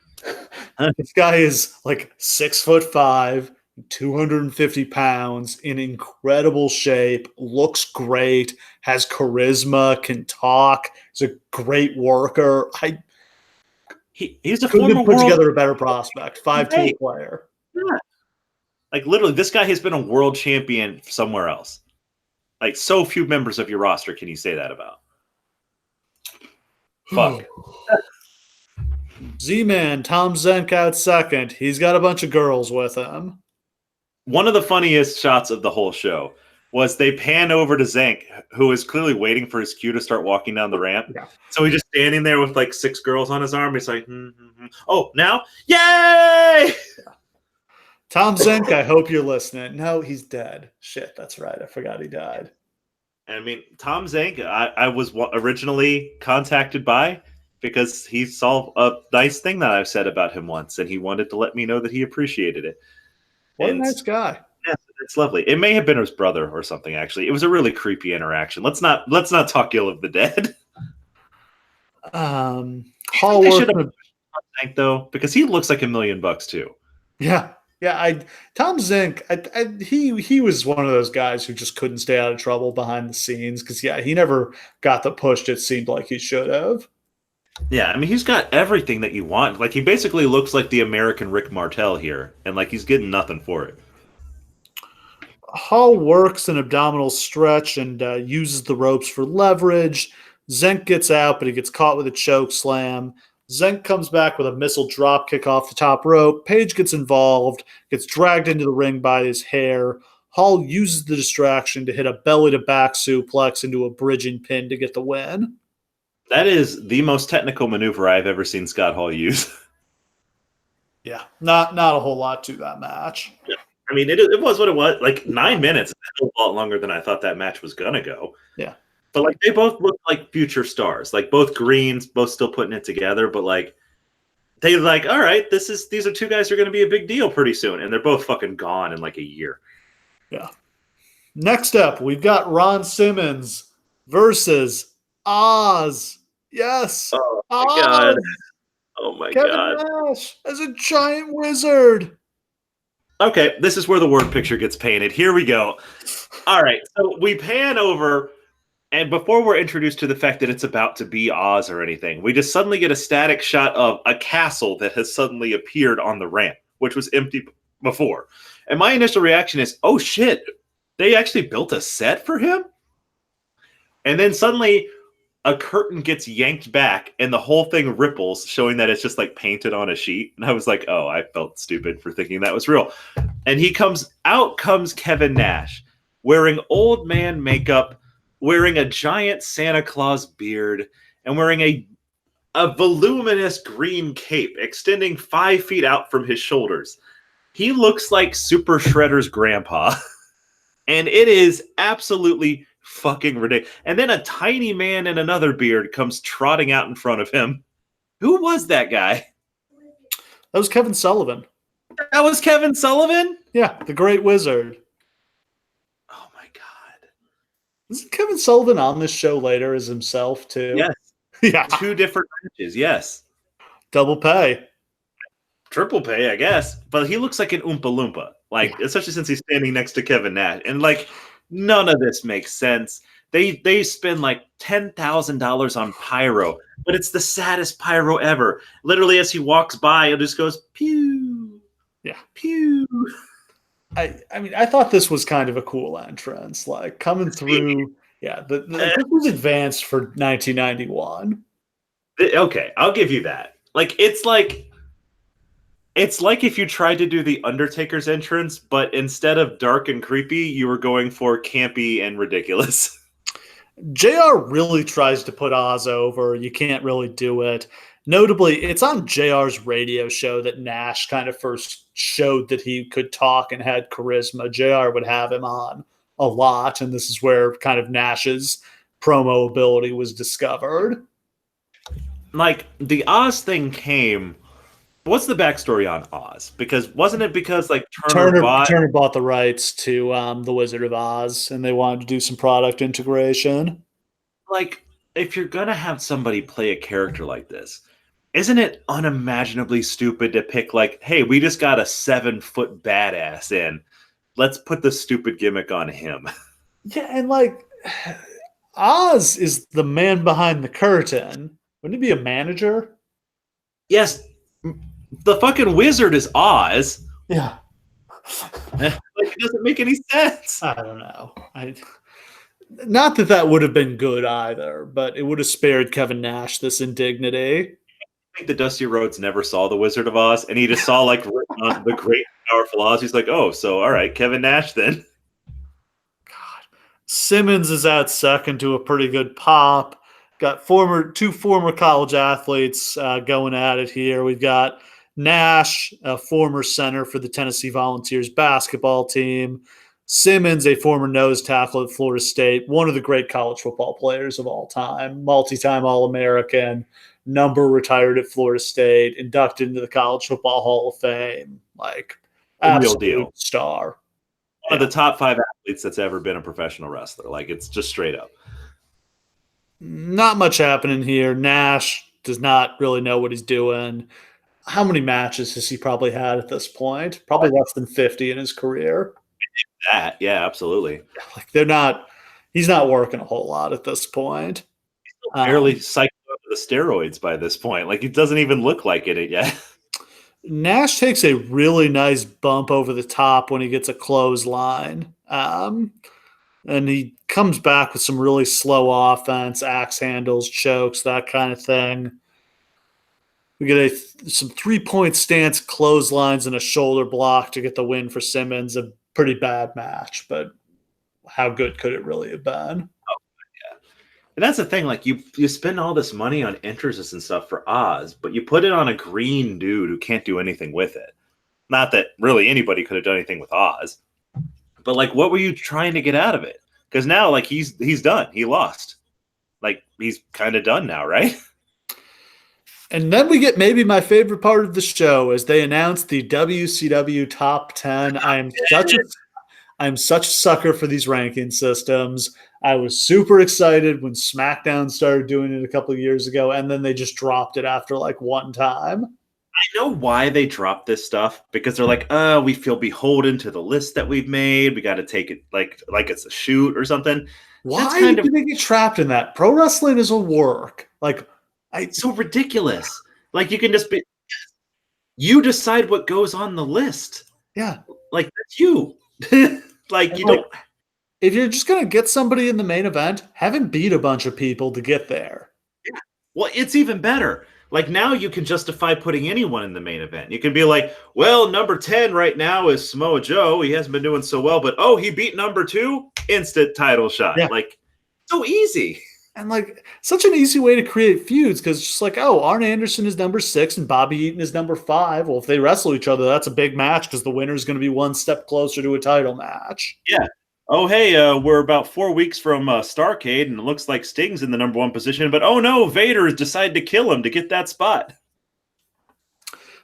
This guy is like 6'5", 250 pounds, in incredible shape, looks great, has charisma, can talk, is a great worker. He's a couldn't former have put world together a better prospect. 5'2" player. Yeah. Like literally, this guy has been a world champion somewhere else. Like so few members of your roster can you say that about? Fuck. Z-Man, Tom Zenk out second. He's got a bunch of girls with him. One of the funniest shots of the whole show was they pan over to Zank, who is clearly waiting for his cue to start walking down the ramp. Yeah. So he's just standing there with like 6 girls on his arm. He's like, oh, now? Yay! Tom Zenk, I hope you're listening. No, he's dead. Shit, that's right. I forgot he died. I mean, Tom Zank, I was originally contacted by because he saw a nice thing that I've said about him once, and he wanted to let me know that he appreciated it. What a nice guy. Yeah, it's lovely. It may have been his brother or something. Actually, it was a really creepy interaction. Let's not talk ill of the dead. Hall should have Zank though, because he looks like $1 million too. Yeah. Tom Zenk, he was one of those guys who just couldn't stay out of trouble behind the scenes because he never got the push it seemed like he should have. Yeah, I mean he's got everything that you want. Like he basically looks like the American Rick Martel here, and like he's getting nothing for it. Hall works an abdominal stretch and uses the ropes for leverage. Zenk gets out, but he gets caught with a choke slam. Zenk comes back with a missile drop kick off the top rope. Page gets involved, gets dragged into the ring by his hair. Hall uses the distraction to hit a belly-to-back suplex into a bridging pin to get the win. That is the most technical maneuver I've ever seen Scott Hall use. Yeah, not a whole lot to that match. Yeah. I mean, it was what it was. Like 9 minutes, a lot longer than I thought that match was gonna go. Yeah. But like they both look like future stars. Like both Greens, both still putting it together, but like they're like, all right, these are 2 guys who are gonna be a big deal pretty soon. And they're both fucking gone in like a year. Yeah. Next up, we've got Ron Simmons versus Oz. Yes. Oh my Oz. god. Oh my Kevin god. Nash as a giant wizard. Okay, this is where the word picture gets painted. Here we go. All right, so we pan over, and before we're introduced to the fact that it's about to be Oz or anything, we just suddenly get a static shot of a castle that has suddenly appeared on the ramp, which was empty before. And my initial reaction is, oh shit, they actually built a set for him? And then suddenly a curtain gets yanked back and the whole thing ripples, showing that it's just like painted on a sheet. And I was like, oh, I felt stupid for thinking that was real. And out comes Kevin Nash wearing old man makeup, wearing a giant Santa Claus beard, and wearing a voluminous green cape extending 5 feet out from his shoulders. He looks like Super Shredder's grandpa. And it is absolutely fucking ridiculous. And then a tiny man in another beard comes trotting out in front of him. Who was that guy? That was Kevin Sullivan. That was Kevin Sullivan? Yeah, the Great Wizard. Oh my god. Isn't Kevin Sullivan on this show later as himself too? Yes. Yeah. 2 different matches, yes. Double pay. Triple pay, I guess. But he looks like an Oompa Loompa. Like, especially since he's standing next to Kevin Nash. And like, none of this makes sense. They spend like $10,000 on pyro, but it's the saddest pyro ever. Literally, as he walks by, it just goes pew. Yeah, pew. I mean, I thought this was kind of a cool entrance, like coming through. Yeah, this was advanced for 1991. Okay, I'll give you that. It's like if you tried to do the Undertaker's entrance, but instead of dark and creepy, you were going for campy and ridiculous. JR really tries to put Oz over. You can't really do it. Notably, it's on JR's radio show that Nash kind of first showed that he could talk and had charisma. JR would have him on a lot, and this is where kind of Nash's promo ability was discovered. Like, the Oz thing came... What's the backstory on Oz? Because wasn't it because like Turner bought the rights to the Wizard of Oz, and they wanted to do some product integration? Like, if you're gonna have somebody play a character like this, isn't it unimaginably stupid to pick like, hey, we just got a 7-foot badass in. Let's put the stupid gimmick on him. Yeah, and like Oz is the man behind the curtain. Wouldn't he be a manager? Yes. The fucking wizard is Oz. Yeah. Like, it doesn't make any sense. I don't know. Not that that would have been good either, but it would have spared Kevin Nash this indignity. I think the Dusty Rhodes never saw The Wizard of Oz, and he just saw like written on the great powerful Oz. He's like, oh, so all right, Kevin Nash then. God. Simmons is at second to a pretty good pop. Got two former college athletes going at it here. We've got Nash, a former center for the Tennessee Volunteers basketball team. Simmons, a former nose tackle at Florida State, one of the great college football players of all time, multi-time All-American, number retired at Florida State, inducted into the College Football Hall of Fame, like Real absolute deal. star. One of the top 5 athletes that's ever been a professional wrestler. Like, it's just straight up. Not much happening here. Nash does not really know what he's doing. How many matches has he probably had at this point? Probably less than 50 in his career. Yeah, absolutely. Like he's not working a whole lot at this point. Barely cycled over the steroids by this point. Like, it doesn't even look like it yet. Nash takes a really nice bump over the top when he gets a clothesline. And he comes back with some really slow offense, axe handles, chokes, that kind of thing. We get some 3-point stance clotheslines and a shoulder block to get the win for Simmons. A pretty bad match, but how good could it really have been? And that's the thing, like you spend all this money on entrances and stuff for Oz, but you put it on a green dude who can't do anything with it. Not that really anybody could have done anything with Oz, but like, what were you trying to get out of it? Because now, like, he's done. He lost. Like, he's kind of done now, right? And then we get maybe my favorite part of the show as they announce the WCW Top 10. I'm such a sucker for these ranking systems. I was super excited when SmackDown started doing it a couple of years ago, and then they just dropped it after like one time. I know why they dropped this stuff, because they're like, we feel beholden to the list that we've made. We got to take it like it's a shoot or something. Why do they get trapped in that? Pro wrestling is a work. Like, it's so ridiculous. Like, you can just you decide what goes on the list. Yeah. Like, that's you. Like, you don't. If you're just going to get somebody in the main event, have him beat a bunch of people to get there. Yeah. Well, it's even better. Like, now you can justify putting anyone in the main event. You can be like, well, number 10 right now is Samoa Joe. He hasn't been doing so well, but he beat number 2. Instant title shot. Yeah. Like, so easy. And like, such an easy way to create feuds, because it's just like, Arn Anderson is number 6 and Bobby Eaton is number 5. Well, if they wrestle each other, that's a big match because the winner is going to be one step closer to a title match. Yeah. Oh, hey, we're about 4 weeks from Starrcade, and it looks like Sting's in the number 1 position, but oh no, Vader has decided to kill him to get that spot.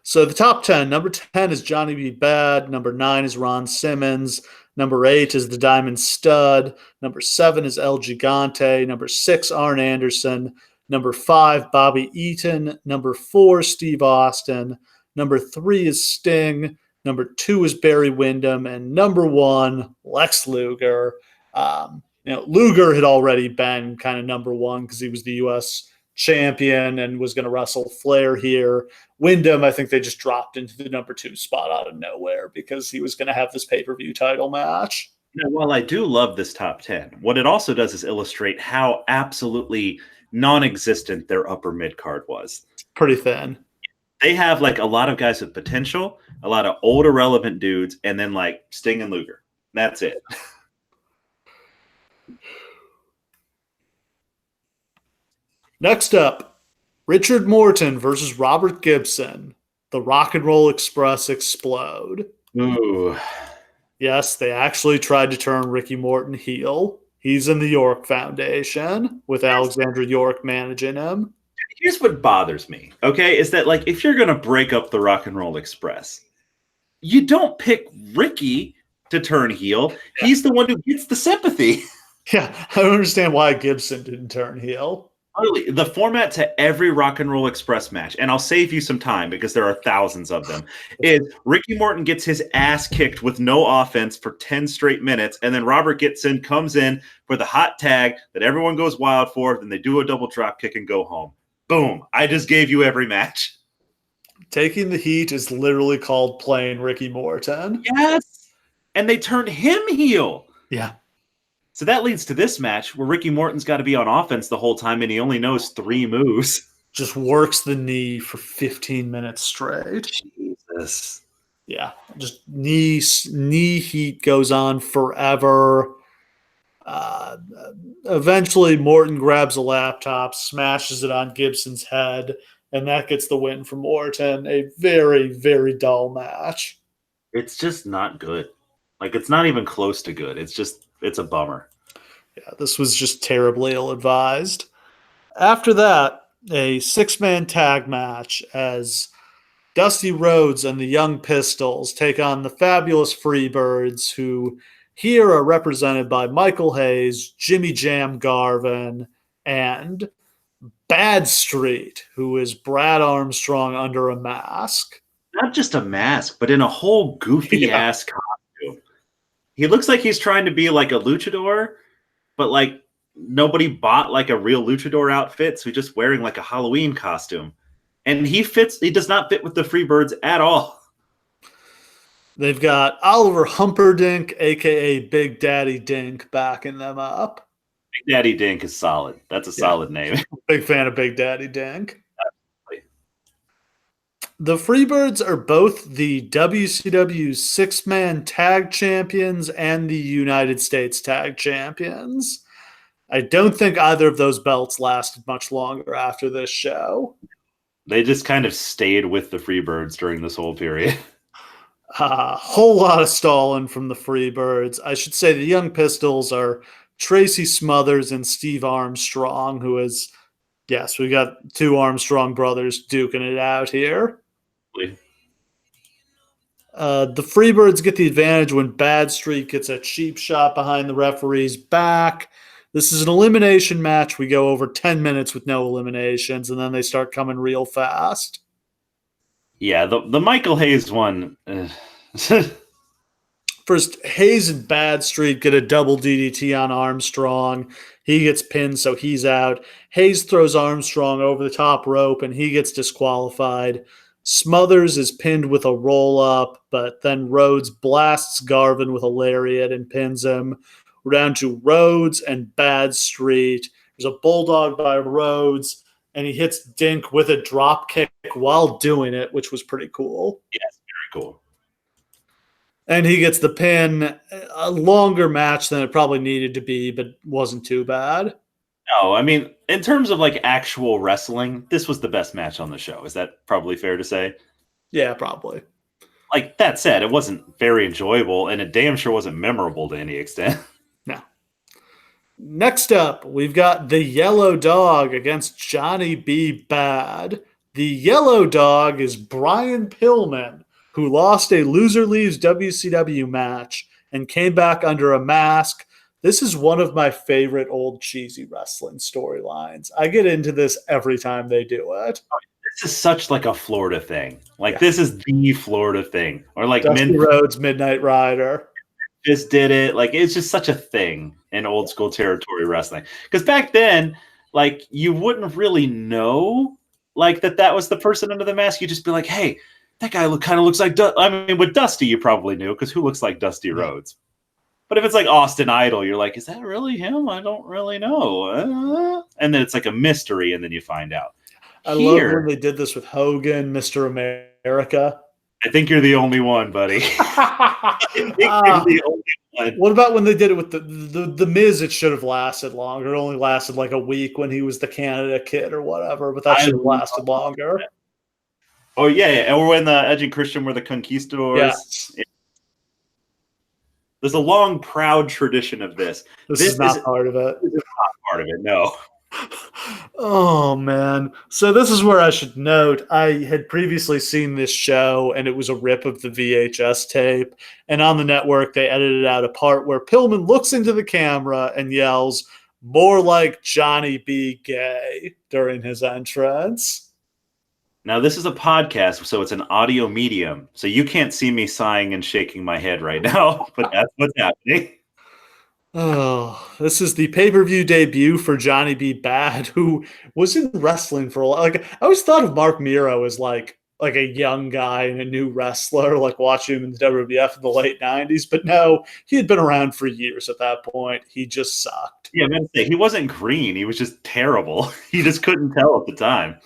So the top 10, number 10 is Johnny B. Bad, number 9 is Ron Simmons, number 8 is the Diamond Stud, number 7 is El Gigante, number 6, Arn Anderson, number 5, Bobby Eaton, number 4, Steve Austin, number 3 is Sting, number 2 is Barry Windham, and number 1, Lex Luger. Luger had already been kind of number 1 because he was the U.S. champion and was going to wrestle Flair here. Windham, I think they just dropped into the number 2 spot out of nowhere because he was going to have this pay-per-view title match. While I do love this top 10, what it also does is illustrate how absolutely non-existent their upper mid-card was. It's pretty thin. They have like a lot of guys with potential, a lot of old irrelevant dudes, and then like Sting and Luger. That's it. Next up, Richard Morton versus Robert Gibson. The Rock and Roll Express explode. Ooh. Yes, they actually tried to turn Ricky Morton heel. He's in the York Foundation with Alexandra York managing him. Here's what bothers me, okay, is that like if you're going to break up the Rock and Roll Express, you don't pick Ricky to turn heel. Yeah. He's the one who gets the sympathy. Yeah, I don't understand why Gibson didn't turn heel. Really, the format to every Rock and Roll Express match, and I'll save you some time because there are thousands of them, is Ricky Morton gets his ass kicked with no offense for 10 straight minutes, and then Robert Gibson comes in for the hot tag that everyone goes wild for, then they do a double drop kick and go home. Boom. I just gave you every match. Taking the heat is literally called playing Ricky Morton. Yes. And they turned him heel. Yeah. So that leads to this match where Ricky Morton's got to be on offense the whole time and he only knows 3 moves. Just works the knee for 15 minutes straight. Jesus. Yeah. Just knee heat goes on forever. Eventually, Morton grabs a laptop, smashes it on Gibson's head, and that gets the win for Morton. A very, very dull match. It's just not good. Like, it's not even close to good. It's a bummer. Yeah, this was just terribly ill-advised. After that, a 6-man tag match as Dusty Rhodes and the Young Pistols take on the Fabulous Freebirds, who here are represented by Michael Hayes, Jimmy Jam Garvin, and Bad Street, who is Brad Armstrong under a mask. Not just a mask, but in a whole goofy ass costume. He looks like he's trying to be like a luchador, but like nobody bought like a real luchador outfit, so he's just wearing like a Halloween costume. And he does not fit with the Freebirds at all. They've got Oliver Humperdinck, a.k.a. Big Daddy Dink, backing them up. Big Daddy Dink is solid. That's a solid name. Big fan of Big Daddy Dink. The Freebirds are both the WCW 6-man tag champions and the United States tag champions. I don't think either of those belts lasted much longer after this show. They just kind of stayed with the Freebirds during this whole period. A whole lot of stalling from the Freebirds. I should say the Young Pistols are Tracy Smothers and Steve Armstrong, who is, yes, we got 2 Armstrong brothers duking it out here. The Freebirds get the advantage when Bad Street gets a cheap shot behind the referee's back. This is an elimination match. We go over 10 minutes with no eliminations, and then they start coming real fast. Yeah, the Michael Hayes one. First, Hayes and Bad Street get a double DDT on Armstrong. He gets pinned, so he's out. Hayes throws Armstrong over the top rope, and he gets disqualified. Smothers is pinned with a roll-up, but then Rhodes blasts Garvin with a lariat and pins him. We're down to Rhodes and Bad Street. There's a bulldog by Rhodes, and he hits Dink with a drop kick while doing it, which was pretty cool. Yes, very cool. And he gets the pin. A longer match than it probably needed to be, but wasn't too bad. No, I mean, in terms of like actual wrestling, this was the best match on the show. Is that probably fair to say? Yeah, probably. Like that said, it wasn't very enjoyable, and it damn sure wasn't memorable to any extent. No. Next up, we've got the Yellow Dog against Johnny B. Bad. The Yellow Dog is Brian Pillman, who lost a Loser Leaves WCW match and came back under a mask. This is one of my favorite old cheesy wrestling storylines. I get into this every time they do it. This is such like a Florida thing. Like this is the Florida thing. Or like Dusty Rhodes, Midnight Rider. Just did it. Like it's just such a thing in old school territory wrestling. Because back then, like you wouldn't really know like that was the person under the mask. You'd just be like, hey, that guy kind of looks like I mean, with Dusty, you probably knew because who looks like Dusty Rhodes? But if it's like Austin Idol, you're like, is that really him? I don't really know. And then it's like a mystery, and then you find out. I love when they did this with Hogan, Mr. America. I think you're the only one, buddy. I think you're the only one. What about when they did it with the Miz? It should have lasted longer. It only lasted like a week when he was the Canada Kid or whatever, but that should have lasted longer. Oh, yeah. Or when Edge and Christian were the Conquistadors. Yes. Yeah. There's a long, proud tradition of this. This is not part of it. This is not part of it, no. Oh, man. So this is where I should note, I had previously seen this show, and it was a rip of the VHS tape. And on the network, they edited out a part where Pillman looks into the camera and yells, "More like Johnny B. Gay," during his entrance. Now, this is a podcast, so it's an audio medium. So you can't see me sighing and shaking my head right now, but that's what's happening. Oh, this is the pay-per-view debut for Johnny B. Bad, who was in wrestling for a while. Like, I always thought of Mark Miro as like like a young guy and a new wrestler, like watching him in the WWF in the late 90s. But no, he had been around for years at that point. He just sucked. Yeah, man, he wasn't green. He was just terrible. He just couldn't tell at the time.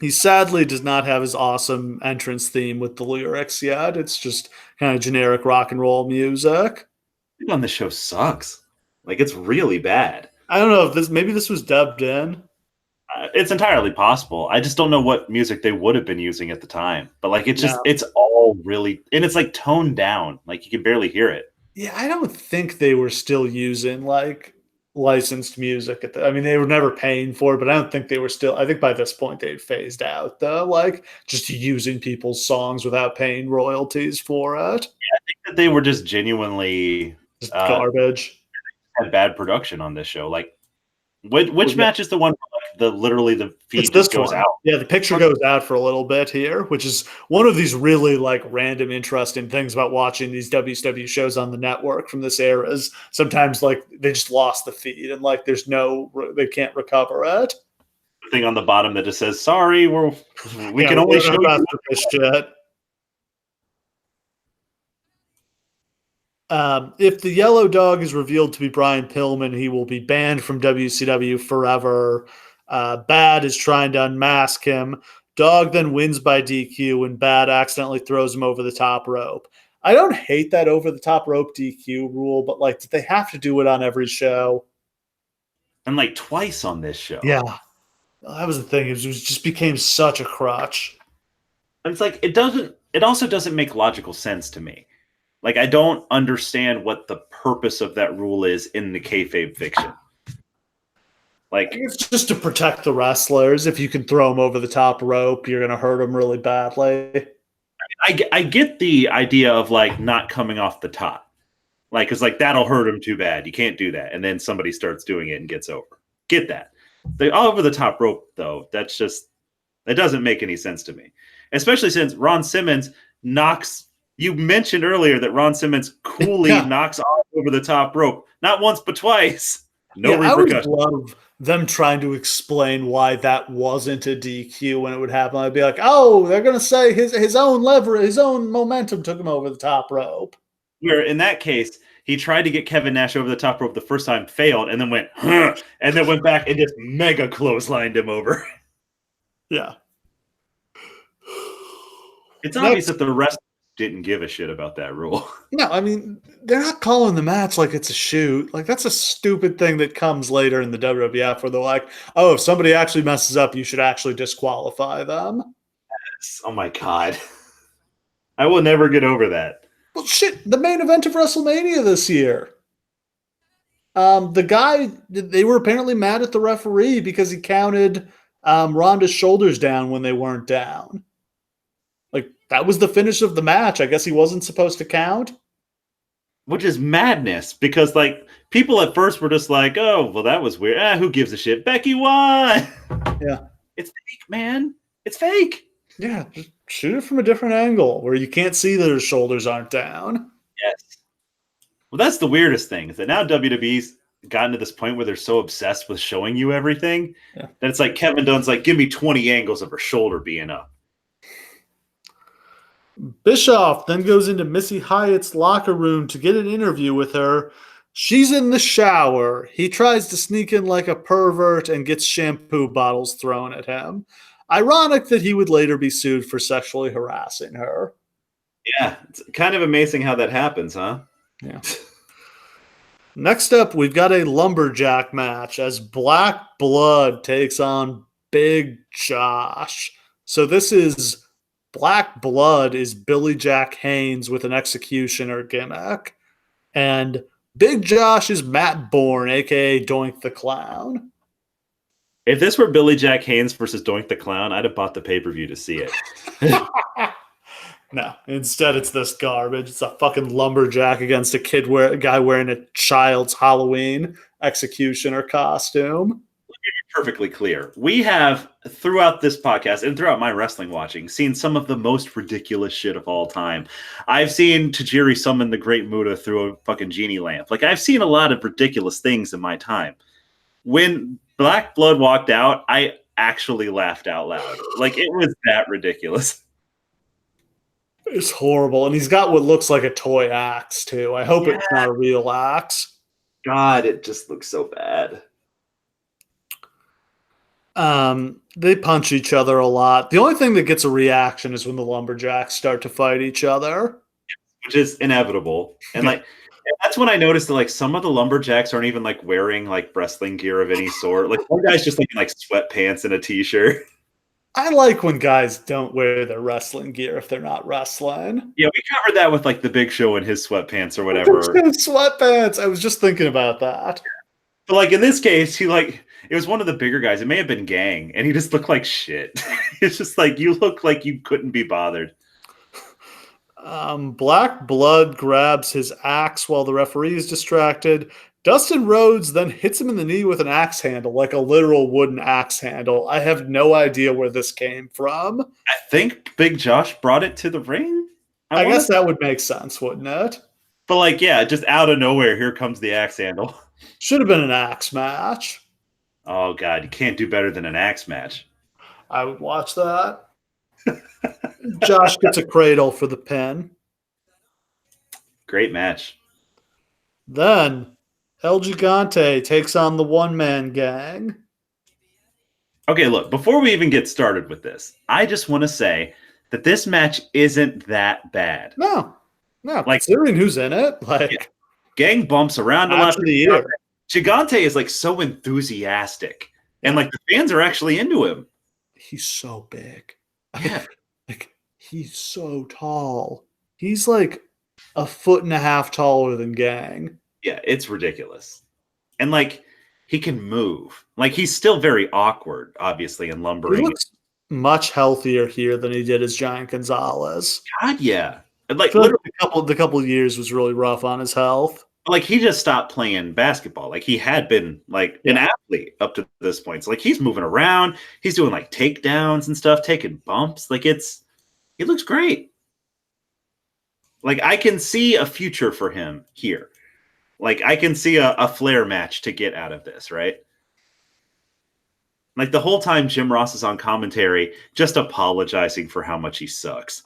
He sadly does not have his awesome entrance theme with the lyrics yet. It's just kind of generic rock and roll music. On the show sucks. Like, it's really bad. I don't know if maybe this was dubbed in. It's entirely possible. I just don't know what music they would have been using at the time. But like, it's all really, and it's like toned down. Like, you can barely hear it. Yeah, I don't think they were still using like licensed music. I mean, they were never paying for it, but I don't think they were still. I think by this point they'd phased out though, like just using people's songs without paying royalties for it. Yeah, I think that they were just genuinely just garbage. Had bad production on this show. Like, which match is the one where, like, literally the feed just goes out? Yeah, the picture goes out for a little bit here, which is one of these really like random, interesting things about watching these WCW shows on the network from this era. Is sometimes like they just lost the feed and like they can't recover it. The thing on the bottom that just says, "Sorry, we can only show you this shit." If the yellow dog is revealed to be Brian Pillman, he will be banned from WCW forever. Bad is trying to unmask him. Dog then wins by DQ, and Bad accidentally throws him over the top rope. I don't hate that over the top rope DQ rule, but like, did they have to do it on every show? And like twice on this show. Yeah, that was the thing. It just became such a crutch. And it's like it also doesn't make logical sense to me. Like, I don't understand what the purpose of that rule is in the kayfabe fiction. Like, it's just to protect the wrestlers. If you can throw them over the top rope, you're going to hurt them really badly. I get the idea of, like, not coming off the top. Like, it's like, that'll hurt them too bad. You can't do that. And then somebody starts doing it and gets over. Get that. The over the top rope, though, that doesn't make any sense to me. Especially since Ron Simmons knocks... You mentioned earlier that Ron Simmons coolly knocks off over the top rope. Not once, but twice. No repercussions. I would love them trying to explain why that wasn't a DQ when it would happen. I'd be like, oh, they're going to say his own leverage, his own momentum took him over the top rope. Where in that case, he tried to get Kevin Nash over the top rope the first time, failed, and then went, huh, and then went back and just mega clotheslined him over. Yeah. It's obvious that the rest didn't give a shit about that rule. No, I mean, they're not calling the match like it's a shoot. Like, that's a stupid thing that comes later in the WWF where they're like, oh, if somebody actually messes up, you should actually disqualify them. Yes. Oh, my God. I will never get over that. Well, shit, the main event of WrestleMania this year. The guy, they were apparently mad at the referee because he counted Ronda's shoulders down when they weren't down. Like, that was the finish of the match. I guess he wasn't supposed to count. Which is madness, because, like, people at first were just like, oh, well, that was weird. Who gives a shit? Becky won! Yeah. It's fake, man. It's fake. Yeah, just shoot it from a different angle where you can't see that his shoulders aren't down. Yes. Well, that's the weirdest thing, is that now WWE's gotten to this point where they're so obsessed with showing you everything that it's like Kevin Dunn's like, give me 20 angles of her shoulder being up. Bischoff then goes into Missy Hyatt's locker room to get an interview with her. She's in the shower. He tries to sneak in like a pervert and gets shampoo bottles thrown at him. Ironic that he would later be sued for sexually harassing her. Yeah, it's kind of amazing how that happens, huh? Yeah. Next up, we've got a lumberjack match as Black Blood takes on Big Josh. So this is Black Blood is Billy Jack Haynes with an executioner gimmick. And Big Josh is Matt Bourne, a.k.a. Doink the Clown. If this were Billy Jack Haynes versus Doink the Clown, I'd have bought the pay-per-view to see it. No, instead it's this garbage. It's a fucking lumberjack against a guy wearing a child's Halloween executioner costume. Let me be perfectly clear. We have, throughout this podcast and throughout my wrestling watching, seen some of the most ridiculous shit of all time. I've seen Tajiri summon the Great Muta through a fucking genie lamp. Like, I've seen a lot of ridiculous things in my time. When Black Blood walked out, I actually laughed out loud. Like, it was that ridiculous. It's horrible. And he's got what looks like a toy axe, too. I hope Yeah. it's not a real axe. God, it just looks so bad. They punch each other a lot. The only thing that gets a reaction is when the lumberjacks start to fight each other, Which is inevitable. And like that's when I noticed that like some of the lumberjacks aren't even like wearing like wrestling gear of any sort. Like one guy's just like in like sweatpants and a t-shirt. I like when guys don't wear their wrestling gear if they're not wrestling. Yeah, we covered that with like the Big Show in his sweatpants or whatever. Sweatpants. I was just thinking about that. But like in this case, it was one of the bigger guys. It may have been Gang, and he just looked like shit. It's just like you look like you couldn't be bothered. Black Blood grabs his axe while the referee is distracted. Dustin Rhodes then hits him in the knee with an axe handle, like a literal wooden axe handle. I have no idea where this came from. I think Big Josh brought it to the ring. I guess that would make sense, wouldn't it? But like, yeah, just out of nowhere, here comes the axe handle. Should have been an axe match. Oh God, you can't do better than an axe match. I would watch that. Josh gets a cradle for the pin. Great match. Then El Gigante takes on the one-man gang. Okay, look, before we even get started with this, I just want to say that this match isn't that bad. No, like considering who's in it, like yeah. Gang bumps around a lot. of the year. Gigante is like so enthusiastic, and like the fans are actually into him. He's so big. Yeah, like he's so tall. He's like 1.5 feet taller than Gang. Yeah, it's ridiculous. And like he can move. Like he's still very awkward, obviously, in lumbering. He looks much healthier here than he did as Giant Gonzalez. God, yeah. Like literally the couple of years was really rough on his health. Like he just stopped playing basketball. Like he had been like an athlete up to this point. So like he's moving around, he's doing like takedowns and stuff, taking bumps. Like it looks great. Like I can see a future for him here. Like I can see a Flair match to get out of this, right? Like the whole time Jim Ross is on commentary, just apologizing for how much he sucks.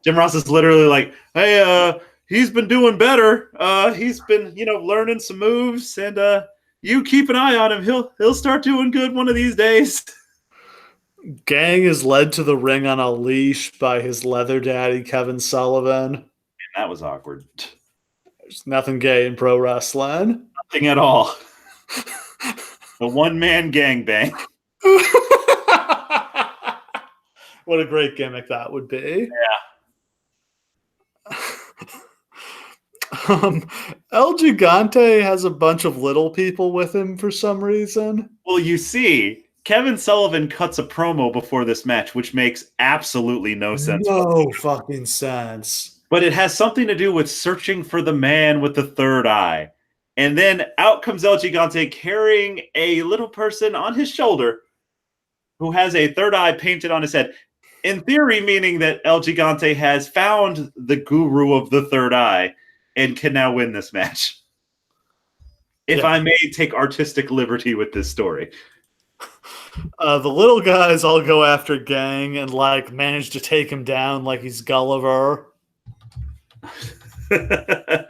Jim Ross is literally like, hey, he's been doing better. He's been, learning some moves, and you keep an eye on him. He'll start doing good one of these days. Gang is led to the ring on a leash by his leather daddy, Kevin Sullivan. And that was awkward. There's nothing gay in pro wrestling. Nothing at all. The one-man gangbang. What a great gimmick that would be. Yeah. El Gigante has a bunch of little people with him for some reason. Well, you see, Kevin Sullivan cuts a promo before this match, which makes absolutely no sense. No fucking sense. But it has something to do with searching for the man with the third eye. And then out comes El Gigante carrying a little person on his shoulder who has a third eye painted on his head. In theory, meaning that El Gigante has found the guru of the third eye and can now win this match. If I may take artistic liberty with this story. The little guys all go after Gang and manage to take him down like he's Gulliver.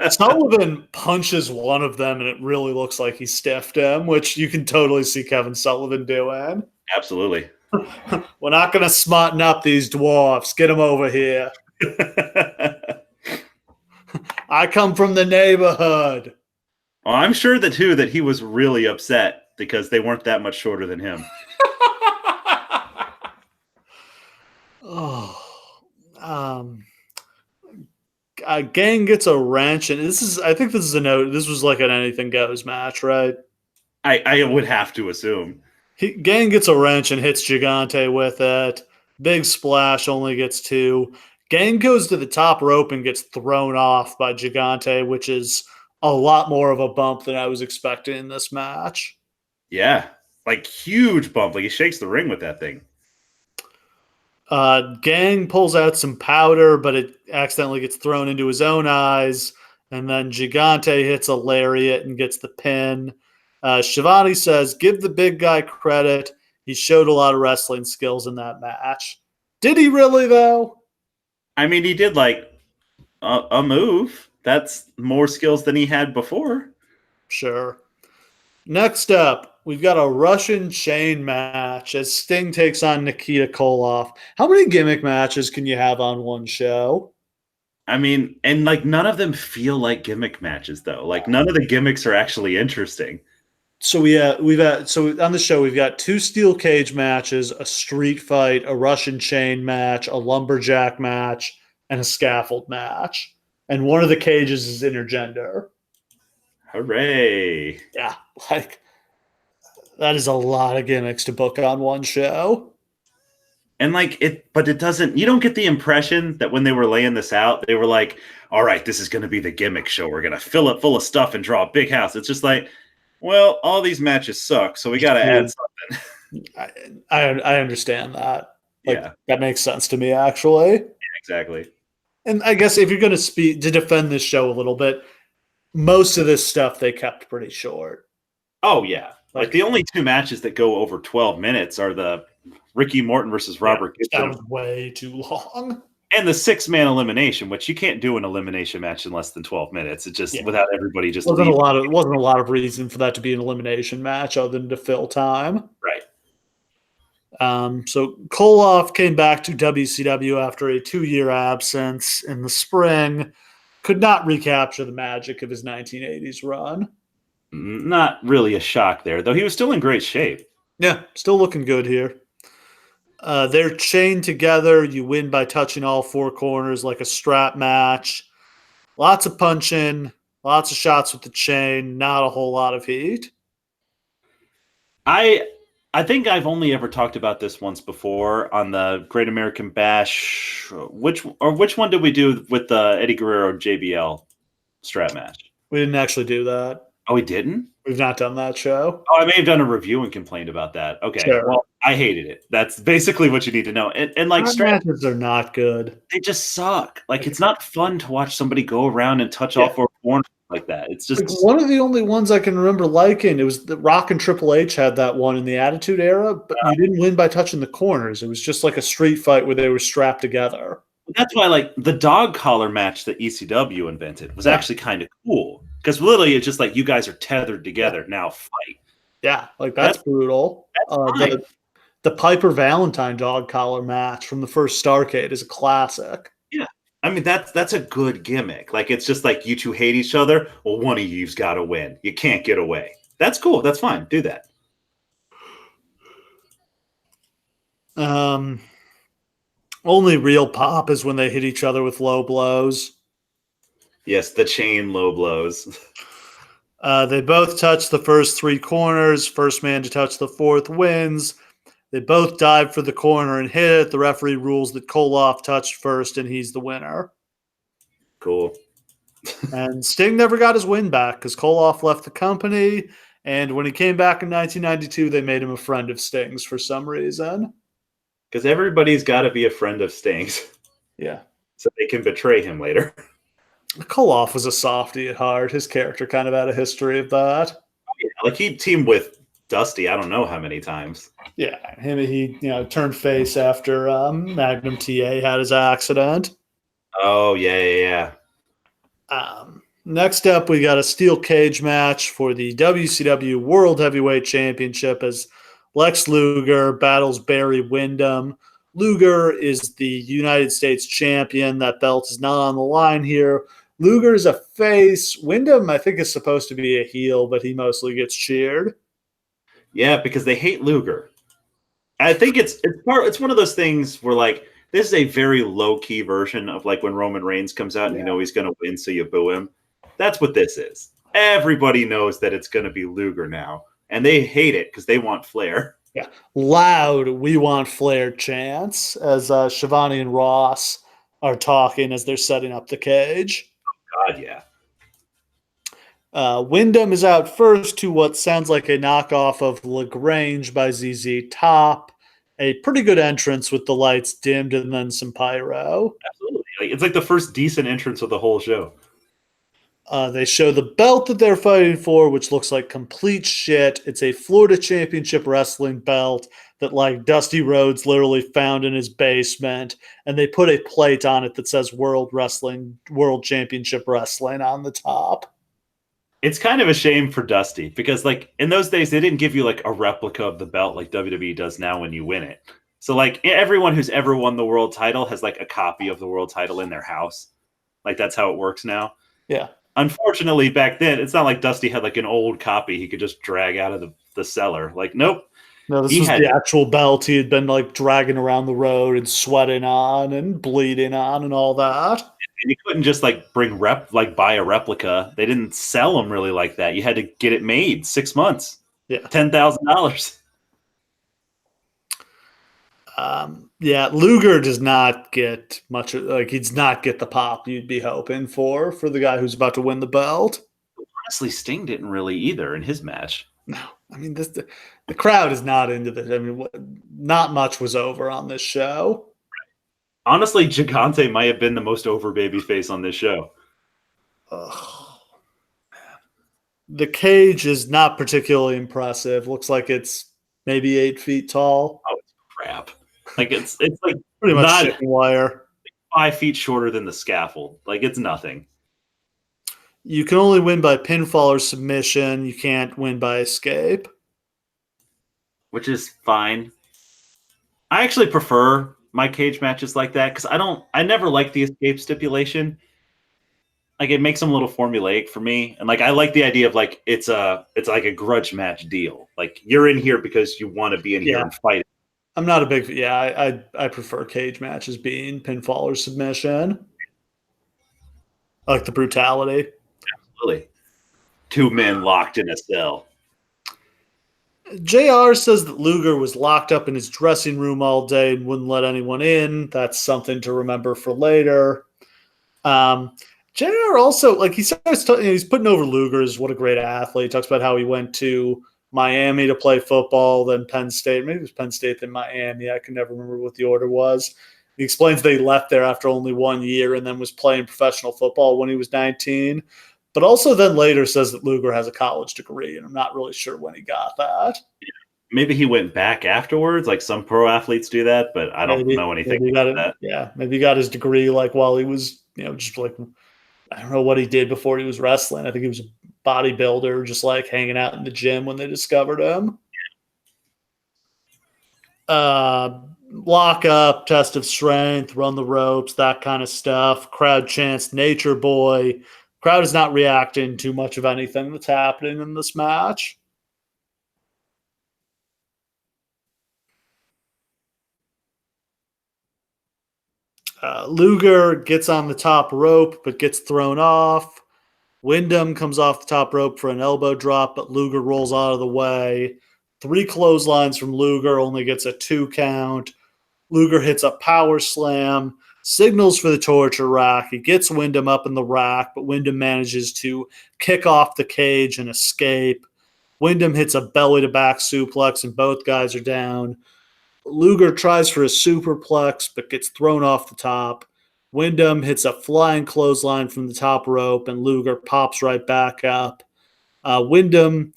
Sullivan punches one of them and it really looks like he stiffed him, which you can totally see Kevin Sullivan doing. Absolutely. We're not going to smarten up these dwarfs. Get them over here. I come from the neighborhood. Well, I'm sure that he was really upset because they weren't that much shorter than him. Gang gets a wrench, and I think this is a note. This was like an anything goes match, right? I would have to assume. Gang gets a wrench and hits Gigante with it. Big splash, only gets 2. Gang goes to the top rope and gets thrown off by Gigante, which is a lot more of a bump than I was expecting in this match. Yeah, like huge bump. Like he shakes the ring with that thing. Gang pulls out some powder, but it accidentally gets thrown into his own eyes. And then Gigante hits a lariat and gets the pin. Shivani says, give the big guy credit. He showed a lot of wrestling skills in that match. Did he really, though? I mean, he did like a move. That's more skills than he had before. Sure. Next up, we've got a Russian chain match as Sting takes on Nikita Koloff. How many gimmick matches can you have on one show? I mean, and like none of them feel like gimmick matches though. Like none of the gimmicks are actually interesting. So on the show we've got 2 steel cage matches, a street fight, a Russian chain match, a lumberjack match, and a scaffold match. And one of the cages is intergender. Hooray. Yeah, like that is a lot of gimmicks to book on one show. And like but it doesn't, you don't get the impression that when they were laying this out, they were like, all right, this is going to be the gimmick show. We're going to fill it full of stuff and draw a big house. It's just like, well, all these matches suck, so we got to add something. I understand that. Like, yeah, that makes sense to me, actually. exactly. And I guess if you're going to defend this show a little bit, most of this stuff they kept pretty short. Oh, yeah. Like the only 2 matches that go over 12 minutes are the Ricky Morton versus Robert Gibson. That was way too long. And the 6-man elimination, which you can't do an elimination match in less than 12 minutes. It just without everybody just wasn't a lot of reason for that to be an elimination match other than to fill time. Right. So Koloff came back to WCW after a 2-year absence in the spring. Could not recapture the magic of his 1980s run. Not really a shock there, though he was still in great shape. Yeah, still looking good here. They're chained together. You win by touching all 4 corners like a strap match. Lots of punching, lots of shots with the chain, not a whole lot of heat. I think I've only ever talked about this once before on the Great American Bash. Which one did we do with the Eddie Guerrero JBL strap match? We didn't actually do that. Oh, we didn't? We've not done that show. Oh, I may have done a review and complained about that. Okay. Sure. Well, I hated it. That's basically what you need to know. And like strap matches are not good. They just suck. Like it's not fun to watch somebody go around and touch all 4 corners like that. It's just one of the only ones I can remember liking. It was the Rock and Triple H had that one in the Attitude Era, but you didn't win by touching the corners. It was just like a street fight where they were strapped together. That's why like the dog collar match that ECW invented was actually kind of cool. Because literally, it's just like you guys are tethered together. Now fight. Yeah, like that's brutal. The Piper Valentine dog collar match from the first Starrcade is a classic. Yeah, I mean that's a good gimmick. Like it's just like you 2 hate each other. Well, one of you's got to win. You can't get away. That's cool. That's fine. Do that. Only real pop is when they hit each other with low blows. Yes, the chain low blows. They both touch the first 3 corners. First man to touch the 4th wins. They both dive for the corner and hit it. The referee rules that Koloff touched first, and he's the winner. Cool. And Sting never got his win back because Koloff left the company. And when he came back in 1992, they made him a friend of Sting's for some reason. Because everybody's got to be a friend of Sting's. Yeah. So they can betray him later. Koloff was a softie at heart. His character kind of had a history of that. Oh, yeah. Like he teamed with Dusty, I don't know how many times. Yeah, he turned face after Magnum TA had his accident. Oh, yeah. Next up, we got a steel cage match for the WCW World Heavyweight Championship as Lex Luger battles Barry Windham. Luger is the United States champion. That belt is not on the line here. Luger is a face. Windham, I think, is supposed to be a heel, but he mostly gets cheered. Yeah, because they hate Luger. I think it's one of those things where like this is a very low key version of like when Roman Reigns comes out and you know he's going to win, so you boo him. That's what this is. Everybody knows that it's going to be Luger now, and they hate it because they want Flair. Yeah, loud "We want Flair" chants as Shivani and Ross are talking as they're setting up the cage. Oh, God, yeah. Windham is out first to what sounds like a knockoff of LaGrange by ZZ Top. A pretty good entrance with the lights dimmed and then some pyro. Absolutely. It's like the first decent entrance of the whole show. They show the belt that they're fighting for, which looks like complete shit. It's a Florida Championship Wrestling belt that like Dusty Rhodes literally found in his basement, and they put a plate on it that says World Championship Wrestling on the top. It's kind of a shame for Dusty because, like, in those days, they didn't give you like a replica of the belt like WWE does now when you win it. So, like, everyone who's ever won the world title has like a copy of the world title in their house. Like, that's how it works now. Yeah. Unfortunately, back then, it's not like Dusty had like an old copy he could just drag out of the cellar. Like, nope. No, this was the actual belt he had been like dragging around the road and sweating on and bleeding on and all that. And you couldn't just like buy a replica. They didn't sell them really like that. You had to get it made 6 months. Yeah. $10,000. Yeah, Luger does not get much, like, he does not get the pop you'd be hoping for the guy who's about to win the belt. Honestly, Sting didn't really either in his match. No, I mean, the crowd is not into this. I mean, not much was over on this show. Honestly, Gigante might have been the most over babyface on this show. The cage is not particularly impressive. Looks like it's maybe 8 feet tall. Oh, it's crap. Like it's like pretty much chicken wire. 5 feet shorter than the scaffold. Like it's nothing. You can only win by pinfall or submission. You can't win by escape. Which is fine. I actually prefer my cage matches like that because I never like the escape stipulation. Like it makes them a little formulaic for me. And like I like the idea of like it's like a grudge match deal. Like you're in here because you want to be in here and fight. I'm not a big I prefer cage matches being pinfall or submission. I like the brutality. Absolutely. 2 men locked in a cell. JR says that Luger was locked up in his dressing room all day and wouldn't let anyone in. That's something to remember for later. JR also, like, he starts he's putting over Luger as what a great athlete. He talks about how he went to Miami to play football, then Penn State. Maybe it was Penn State, then Miami. I can never remember what the order was. He explains that he left there after only 1 year and then was playing professional football when he was 19. But also then later says that Luger has a college degree, and I'm not really sure when he got that. Maybe he went back afterwards, like some pro athletes do that, but I don't know anything about that. Yeah, maybe he got his degree like while he was, just like, I don't know what he did before he was wrestling. I think he was a bodybuilder, just like hanging out in the gym when they discovered him. Lock up, test of strength, run the ropes, that kind of stuff. Crowd chants Nature Boy. Crowd is not reacting to much of anything that's happening in this match. Luger gets on the top rope but gets thrown off. Wyndham comes off the top rope for an elbow drop, but Luger rolls out of the way. 3 clotheslines from Luger, only gets a 2 count. Luger hits a power slam, signals for the torture rack. He gets Wyndham up in the rack, but Wyndham manages to kick off the cage and escape. Wyndham hits a belly-to-back suplex, and both guys are down. Luger tries for a superplex, but gets thrown off the top. Wyndham hits a flying clothesline from the top rope, and Luger pops right back up. Wyndham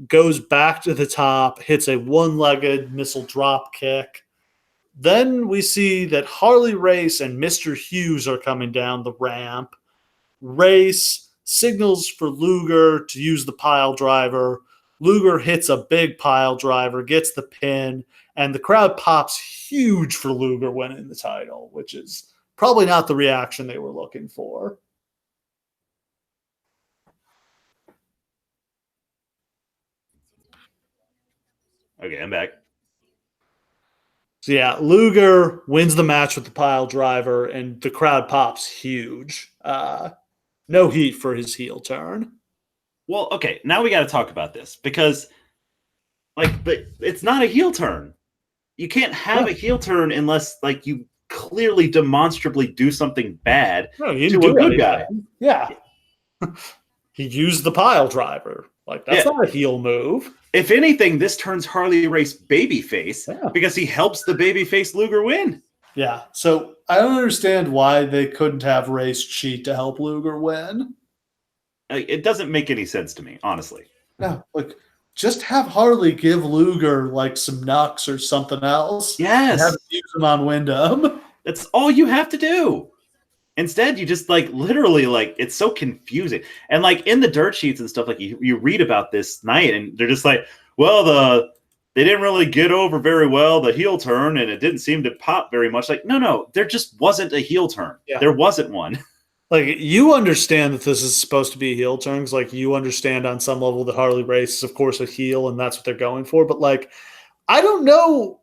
goes back to the top, hits a one-legged missile drop kick. Then we see that Harley Race and Mr. Hughes are coming down the ramp. Race signals for Luger to use the pile driver. Luger hits a big pile driver, gets the pin, and the crowd pops huge for Luger winning the title, which is probably not the reaction they were looking for. Okay, I'm back. So yeah, Luger wins the match with the pile driver, and the crowd pops huge. No heat for his heel turn. Well, okay, now we got to talk about this because, like, it's not a heel turn. You can't have a heel turn unless, like, you clearly, demonstrably do something bad to a good guy. Yeah, he used the pile driver. Like, that's not a heel move. If anything, this turns Harley Race babyface because he helps the babyface Luger win. Yeah, so I don't understand why they couldn't have Race cheat to help Luger win. It doesn't make any sense to me, honestly. No, like just have Harley give Luger like some knucks or something else. Yes. And have him use them on Wyndham. That's all you have to do. Instead, you just like literally like it's so confusing. And like in the dirt sheets and stuff, like you read about this night, and they're just like, well, they didn't really get over very well the heel turn, and it didn't seem to pop very much. Like, no, there just wasn't a heel turn. Yeah. There wasn't one. Like you understand that this is supposed to be a heel turn, because like you understand on some level that Harley Race is of course a heel, and that's what they're going for. But like, I don't know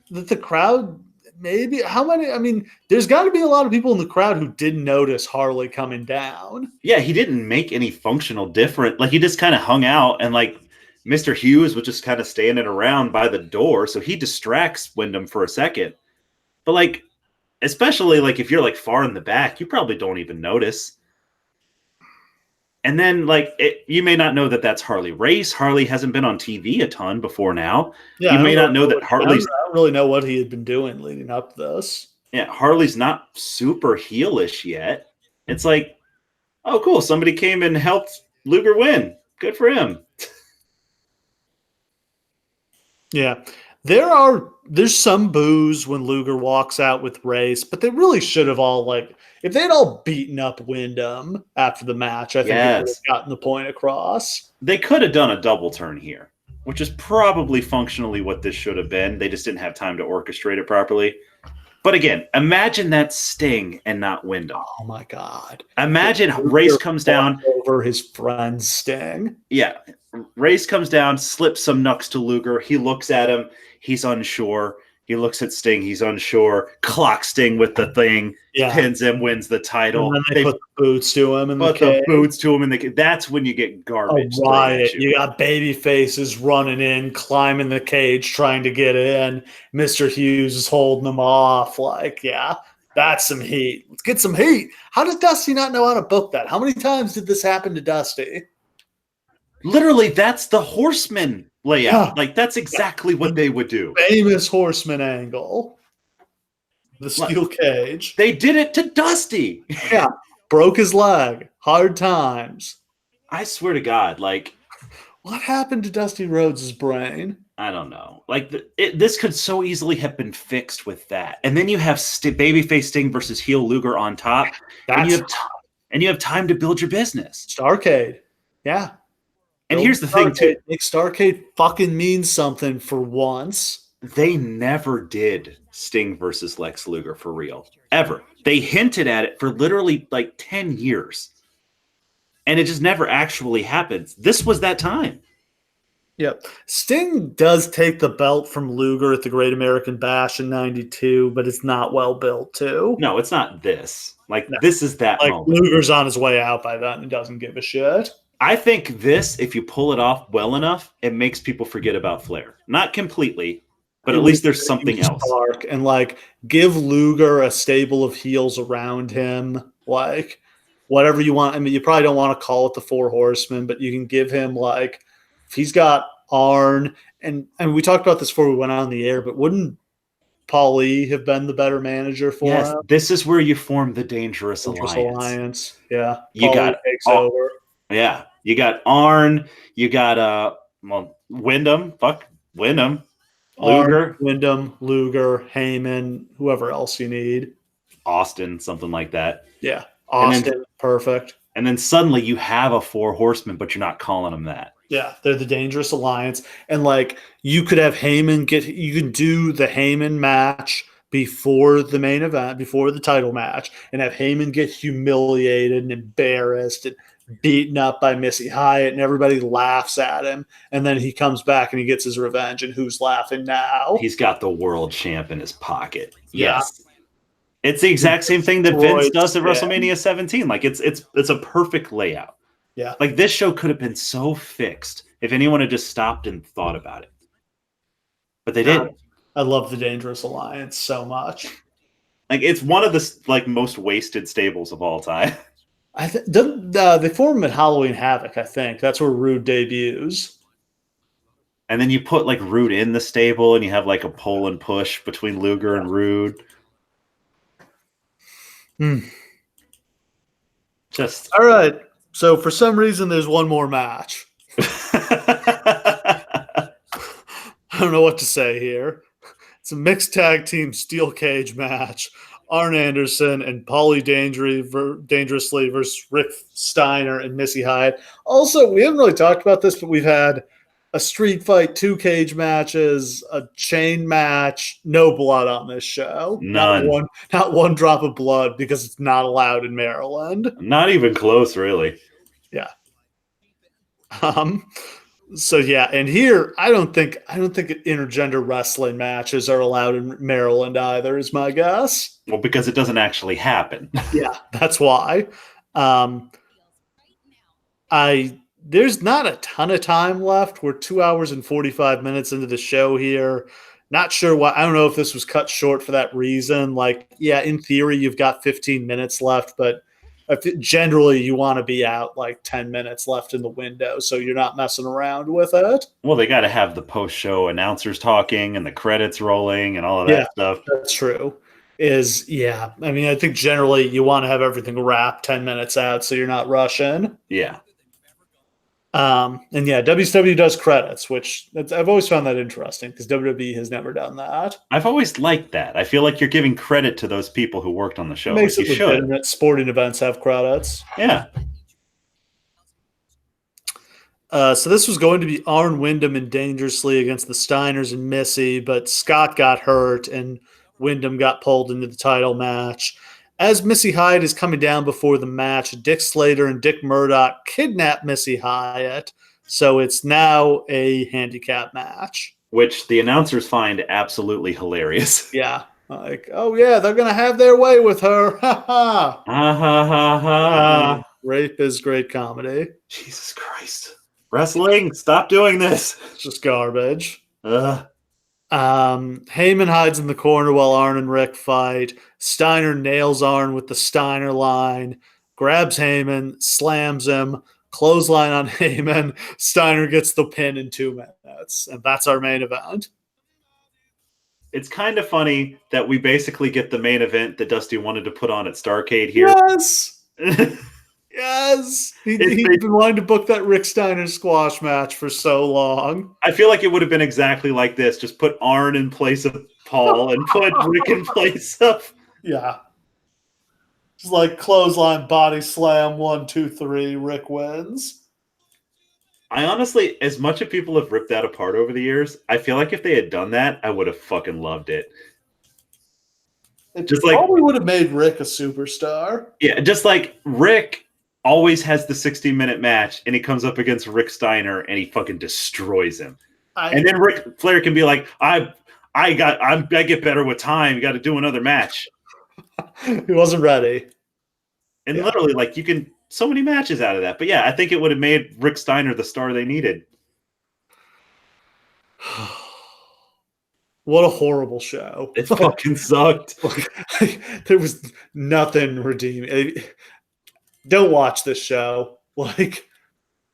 that the crowd. Maybe how many? I mean, there's got to be a lot of people in the crowd who didn't notice Harley coming down. Yeah, he didn't make any functional difference. Like he just kind of hung out, and like Mr. Hughes was just kind of standing around by the door, so he distracts Wyndham for a second. But like, especially like if you're like far in the back, you probably don't even notice. And then like you may not know that that's Harley Race. Harley hasn't been on TV a ton before now. Yeah, you may not know that Harley's. I don't really know what he had been doing leading up to this. Yeah, Harley's not super heelish yet. It's like, oh, cool. Somebody came and helped Luger win. Good for him. Yeah. There's some boos when Luger walks out with Race, but they really should have all like if they'd all beaten up Wyndham after the match, I think they would have gotten the point across. They could have done a double turn here, which is probably functionally what this should have been. They just didn't have time to orchestrate it properly. But again, imagine that Sting and not Wyndham. Oh my God. Imagine Race comes down over his friend Sting. Yeah. Race comes down, slips some knucks to Luger. He looks at him. He's unsure. He looks at Sting. He's unsure. Clocks Sting with the thing. Yeah. Pins him, wins the title. And then they put the boots to him. That's when you get garbage. A riot. You got baby faces running in, climbing the cage, trying to get in. Mr. Hughes is holding them off. Like, yeah, that's some heat. Let's get some heat. How does Dusty not know how to book that? How many times did this happen to Dusty? Literally, that's the Horseman layout. Yeah. Like, that's exactly what they would do. Famous Horseman angle. The steel cage. They did it to Dusty. Yeah. Broke his leg. Hard times. I swear to God, like. What happened to Dusty Rhodes' brain? I don't know. Like, this could so easily have been fixed with that. And then you have babyface Sting versus heel Luger on top. And you have time to build your business. Starrcade. Yeah. And here's the thing, too. Make Starrcade fucking mean something for once. They never did Sting versus Lex Luger for real. Ever. They hinted at it for literally like 10 years. And it just never actually happens. This was that time. Yep. Sting does take the belt from Luger at the Great American Bash in 92, but it's not well built, too. No, it's not this. Like, this is that moment. Luger's on his way out by then and doesn't give a shit. I think this, if you pull it off well enough, it makes people forget about Flair. Not completely, but at least there's something else. And like give Luger a stable of heels around him, like whatever you want. I mean, you probably don't want to call it the Four Horsemen, but you can give him like if he's got Arn and we talked about this before we went on the air, but wouldn't Paulie have been the better manager for him? This is where you form the Dangerous Alliance. Yeah. You got takes over. Yeah. You got Arn, you got Wyndham, Wyndham, Luger, Wyndham, Luger, Heyman, whoever else you need. Austin, something like that. Yeah. Austin, perfect. And then suddenly you have a Four Horsemen, but you're not calling them that. Yeah, they're the Dangerous Alliance. And like you could have Heyman you can do the Heyman match before the main event, before the title match, and have Heyman get humiliated and embarrassed and beaten up by Missy Hyatt, and everybody laughs at him. And then he comes back and he gets his revenge. And who's laughing now? He's got the world champ in his pocket. Yeah. Yes. It's the exact same thing that Vince does at WrestleMania 17. Like it's a perfect layout. Yeah. Like this show could have been so fixed if anyone had just stopped and thought about it. But they didn't. I love the Dangerous Alliance so much. Like it's one of the most wasted stables of all time. They form them at Halloween Havoc, I think. That's where Rude debuts. And then you put like Rude in the stable and you have like a pull and push between Luger and Rude. All right. So for some reason, there's one more match. I don't know what to say here. It's a mixed tag team steel cage match. Arn Anderson and Paulie Dangerously versus Rick Steiner and Missy Hyatt. Also, we haven't really talked about this, but we've had a street fight, 2 cage matches, a chain match, no blood on this show. None. Not one drop of blood because it's not allowed in Maryland. Not even close, really. Yeah. So yeah, and here I don't think intergender wrestling matches are allowed in Maryland either, is my guess. Well, because it doesn't actually happen. Yeah, that's why. There's not a ton of time left. We're 2 hours and 45 minutes into the show here. Not sure why. I don't know if this was cut short for that reason. Like, yeah, in theory, you've got 15 minutes left, but generally you want to be out like 10 minutes left in the window, so you're not messing around with it. Well, they got to have the post-show announcers talking and the credits rolling and all of that stuff. That's true. I mean, I think generally you want to have everything wrapped 10 minutes out so you're not rushing. Yeah. And yeah, WCW does credits, which I've always found that interesting because WWE has never done that. I've always liked that. I feel like you're giving credit to those people who worked on the show. It makes it legitimate. Sporting events have credits. Yeah. So this was going to be Arn, Windham, and Dangerously against the Steiners and Missy, but Scott got hurt and Windham got pulled into the title match. As Missy Hyatt is coming down before the match, Dick Slater and Dick Murdoch kidnap Missy Hyatt, so it's now a handicap match. Which the announcers find absolutely hilarious. Yeah. Like, oh yeah, they're going to have their way with her. Ha ha. Ha ha ha ha. Rape is great comedy. Jesus Christ. Wrestling, stop doing this. It's just garbage. Heyman hides in the corner while Arn and Rick fight. Steiner nails Arn with the Steiner line, grabs Heyman, slams him, clothesline on Heyman. Steiner gets the pin in 2 minutes, and that's our main event. It's kind of funny that we basically get the main event that Dusty wanted to put on at Starrcade here. Yes! Yes! He's been wanting to book that Rick Steiner squash match for so long. I feel like it would have been exactly like this. Just put Arn in place of Paul and put Rick in place of... Yeah. It's like clothesline, body slam, 1, 2, 3, Rick wins. I honestly, as much as people have ripped that apart over the years, I feel like if they had done that, I would have fucking loved it. It just probably would have made Rick a superstar. Yeah, just like Rick always has the 60-minute match, and he comes up against Rick Steiner, and he fucking destroys him. And then Ric Flair can be like, I get better with time. You got to do another match. He wasn't ready. And literally, like, you can so many matches out of that. But yeah, I think it would have made Rick Steiner the star they needed. What a horrible show. It fucking sucked. There was nothing redeeming. Don't watch this show. Like,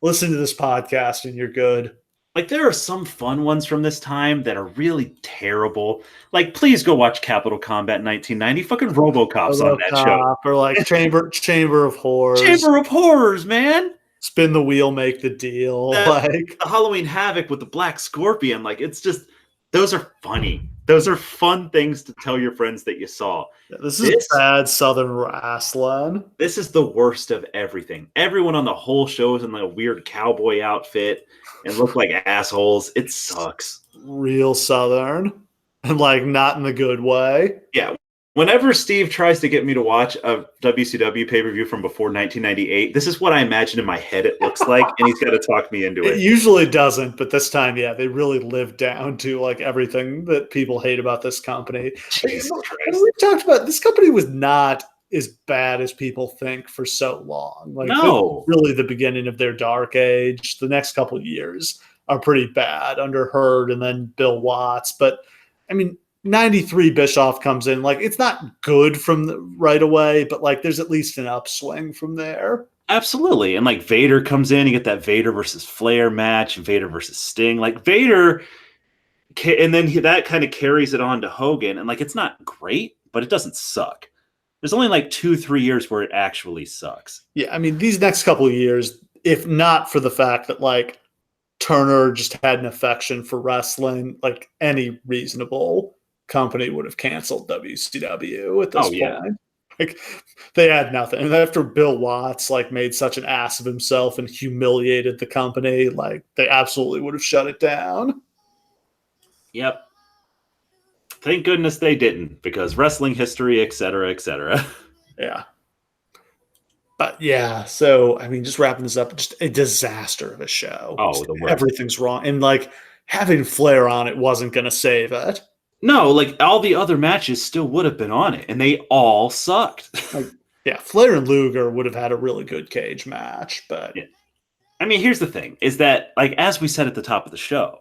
listen to this podcast and you're good. Like, there are some fun ones from this time that are really terrible. Like, please go watch Capital Combat 1990. Fucking RoboCop's on that show. Or like Chamber of Horrors. Chamber of Horrors, man. Spin the wheel, make the deal. The Halloween Havoc with the Black Scorpion. Like, it's just, those are funny. Those are fun things to tell your friends that you saw. Yeah, this is bad Southern wrestling. This is the worst of everything. Everyone on the whole show is in like a weird cowboy outfit and look like assholes. It sucks. Real Southern. And like not in the good way. Yeah. Whenever Steve tries to get me to watch a WCW pay-per-view from before 1998, this is what I imagine in my head it looks like, and he's got to talk me into it. It usually doesn't, but this time, yeah, they really lived down to like everything that people hate about this company. Jesus Christ. We talked about this company was not as bad as people think for so long. Like, no, really, the beginning of their dark age. The next couple of years are pretty bad under Hurd and then Bill Watts, but I mean. 93 Bischoff comes in. Like, it's not good from right away, but like there's at least an upswing from there. Absolutely. And like Vader comes in, you get that Vader versus Flair match, Vader versus Sting. Like Vader, and then that kind of carries it on to Hogan. And like, it's not great, but it doesn't suck. There's only like 2-3 years where it actually sucks. Yeah, I mean, these next couple of years, if not for the fact that like Turner just had an affection for wrestling, like any reasonable company would have canceled WCW at this Oh, yeah. point. Like they had nothing. And after Bill Watts like made such an ass of himself and humiliated the company, like they absolutely would have shut it down. Yep. Thank goodness they didn't, because wrestling history, etc., etc. Yeah. But yeah, so I mean, just wrapping this up, just a disaster of a show. Oh, Just the worst. everything's wrong. And like having Flair on it wasn't gonna save it. No, like all the other matches still would have been on it, and they all sucked. Yeah, Flair and Luger would have had a really good cage match, but Yeah. I mean, here's the thing: is that like as we said at the top of the show,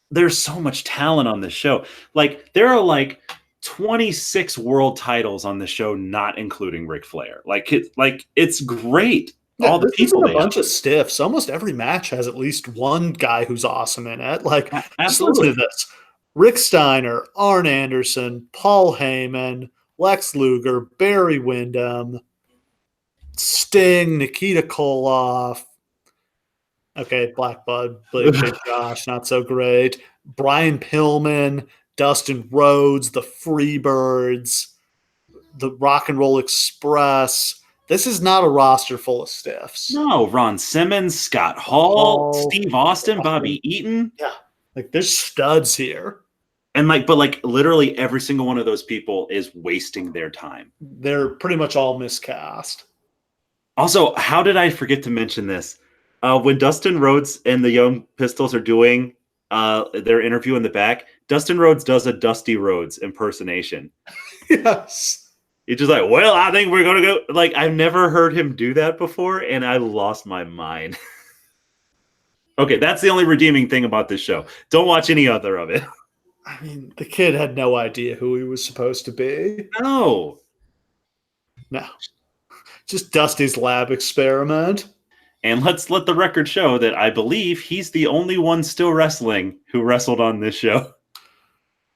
there's so much talent on this show. Like there are like 26 world titles on the show, not including Ric Flair. Like it's great. yeah, All the this people isn't a they bunch have. of stiffs. Almost every match has at least one guy who's awesome in it. Like, just listen Absolutely. to this: Rick Steiner, Arn Anderson, Paul Heyman, Lex Luger, Barry Windham, Sting, Nikita Koloff. Okay, Black Bud, Big Josh, not so great. Brian Pillman, Dustin Rhodes, the Freebirds, the Rock and Roll Express. This is not a roster full of stiffs. No, Ron Simmons, Scott Hall, Hall, Steve Austin, Bobby Eaton. Yeah, like there's studs here. And but literally every single one of those people is wasting their time. They're pretty much all miscast. Also, how did I forget to mention this? When Dustin Rhodes and the Young Pistols are doing their interview in the back, Dustin Rhodes does a Dusty Rhodes impersonation. Yes. He's just like, well, I think we're going to go. Like, I've never heard him do that before, and I lost my mind. Okay, that's the only redeeming thing about this show. Don't watch any other of it. I mean, the kid had no idea who he was supposed to be. No. No. Just Dusty's lab experiment. And let's let the record show that I believe he's the only one still wrestling who wrestled on this show.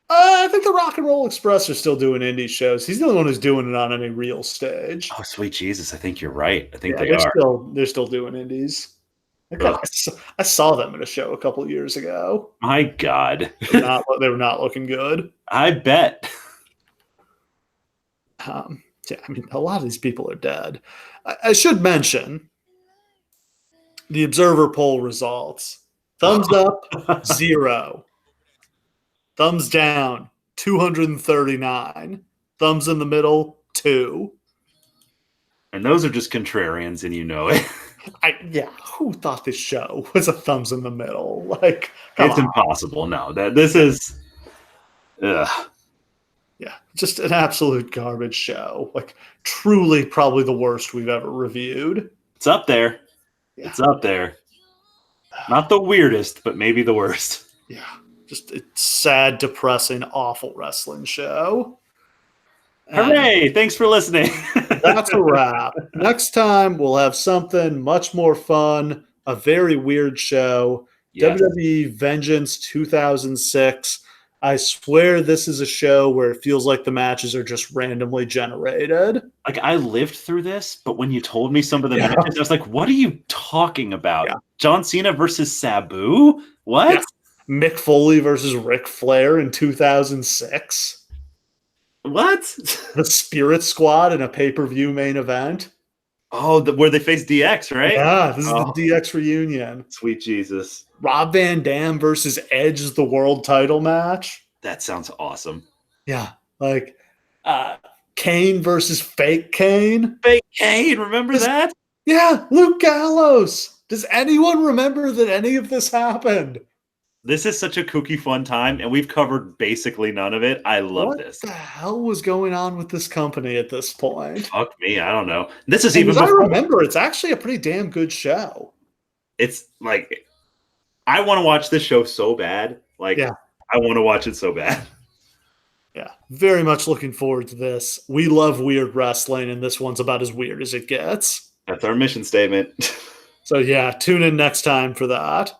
I think the Rock and Roll Express are still doing indie shows. He's the only one who's doing it on any real stage. Oh, sweet Jesus. I think you're right. I think Yeah, they are. they're still doing indies. I saw them at a show a couple of years ago. My God. They were not looking good. I bet. Yeah, I mean, a lot of these people are dead. I should mention the Observer poll results. Thumbs up, 0. Thumbs down, 239. Thumbs in the middle, 2. And those are just contrarians, and you know it. Who thought this show was a thumbs in the middle? Like, It's impossible. No, this is. Ugh. Yeah, just an absolute garbage show. Like, truly, probably the worst we've ever reviewed. It's up there. Yeah. It's up there. Not the weirdest, but maybe the worst. Yeah, just a sad, depressing, awful wrestling show. Hooray! Thanks for listening. That's a wrap. Next time, we'll have something much more fun, a very weird show. Yes. WWE Vengeance 2006. I swear this is a show where it feels like the matches are just randomly generated. Like, I lived through this, but when you told me some of the matches, I was like, what are you talking about? Yeah. John Cena versus Sabu? What? Yeah. Mick Foley versus Ric Flair in 2006. What? The Spirit Squad in a pay-per-view main event. Oh, where they face DX, right? Yeah, this is the DX reunion. Sweet Jesus. Rob Van Dam versus Edge, the world title match. That sounds awesome. Yeah, like Kane versus Fake Kane. Fake Kane, remember that? Yeah, Luke Gallows. Does anyone remember that any of this happened? This is such a kooky, fun time, and we've covered basically none of it. I love this. What the hell was going on with this company at this point? Fuck me, I don't know. This is And even as I before. remember, it's actually a pretty damn good show. It's like, I want to watch this show so bad. Like, Yeah. I want to watch it so bad. Yeah, very much looking forward to this. We love weird wrestling, and this one's about as weird as it gets. That's our mission statement. So yeah, tune in next time for that.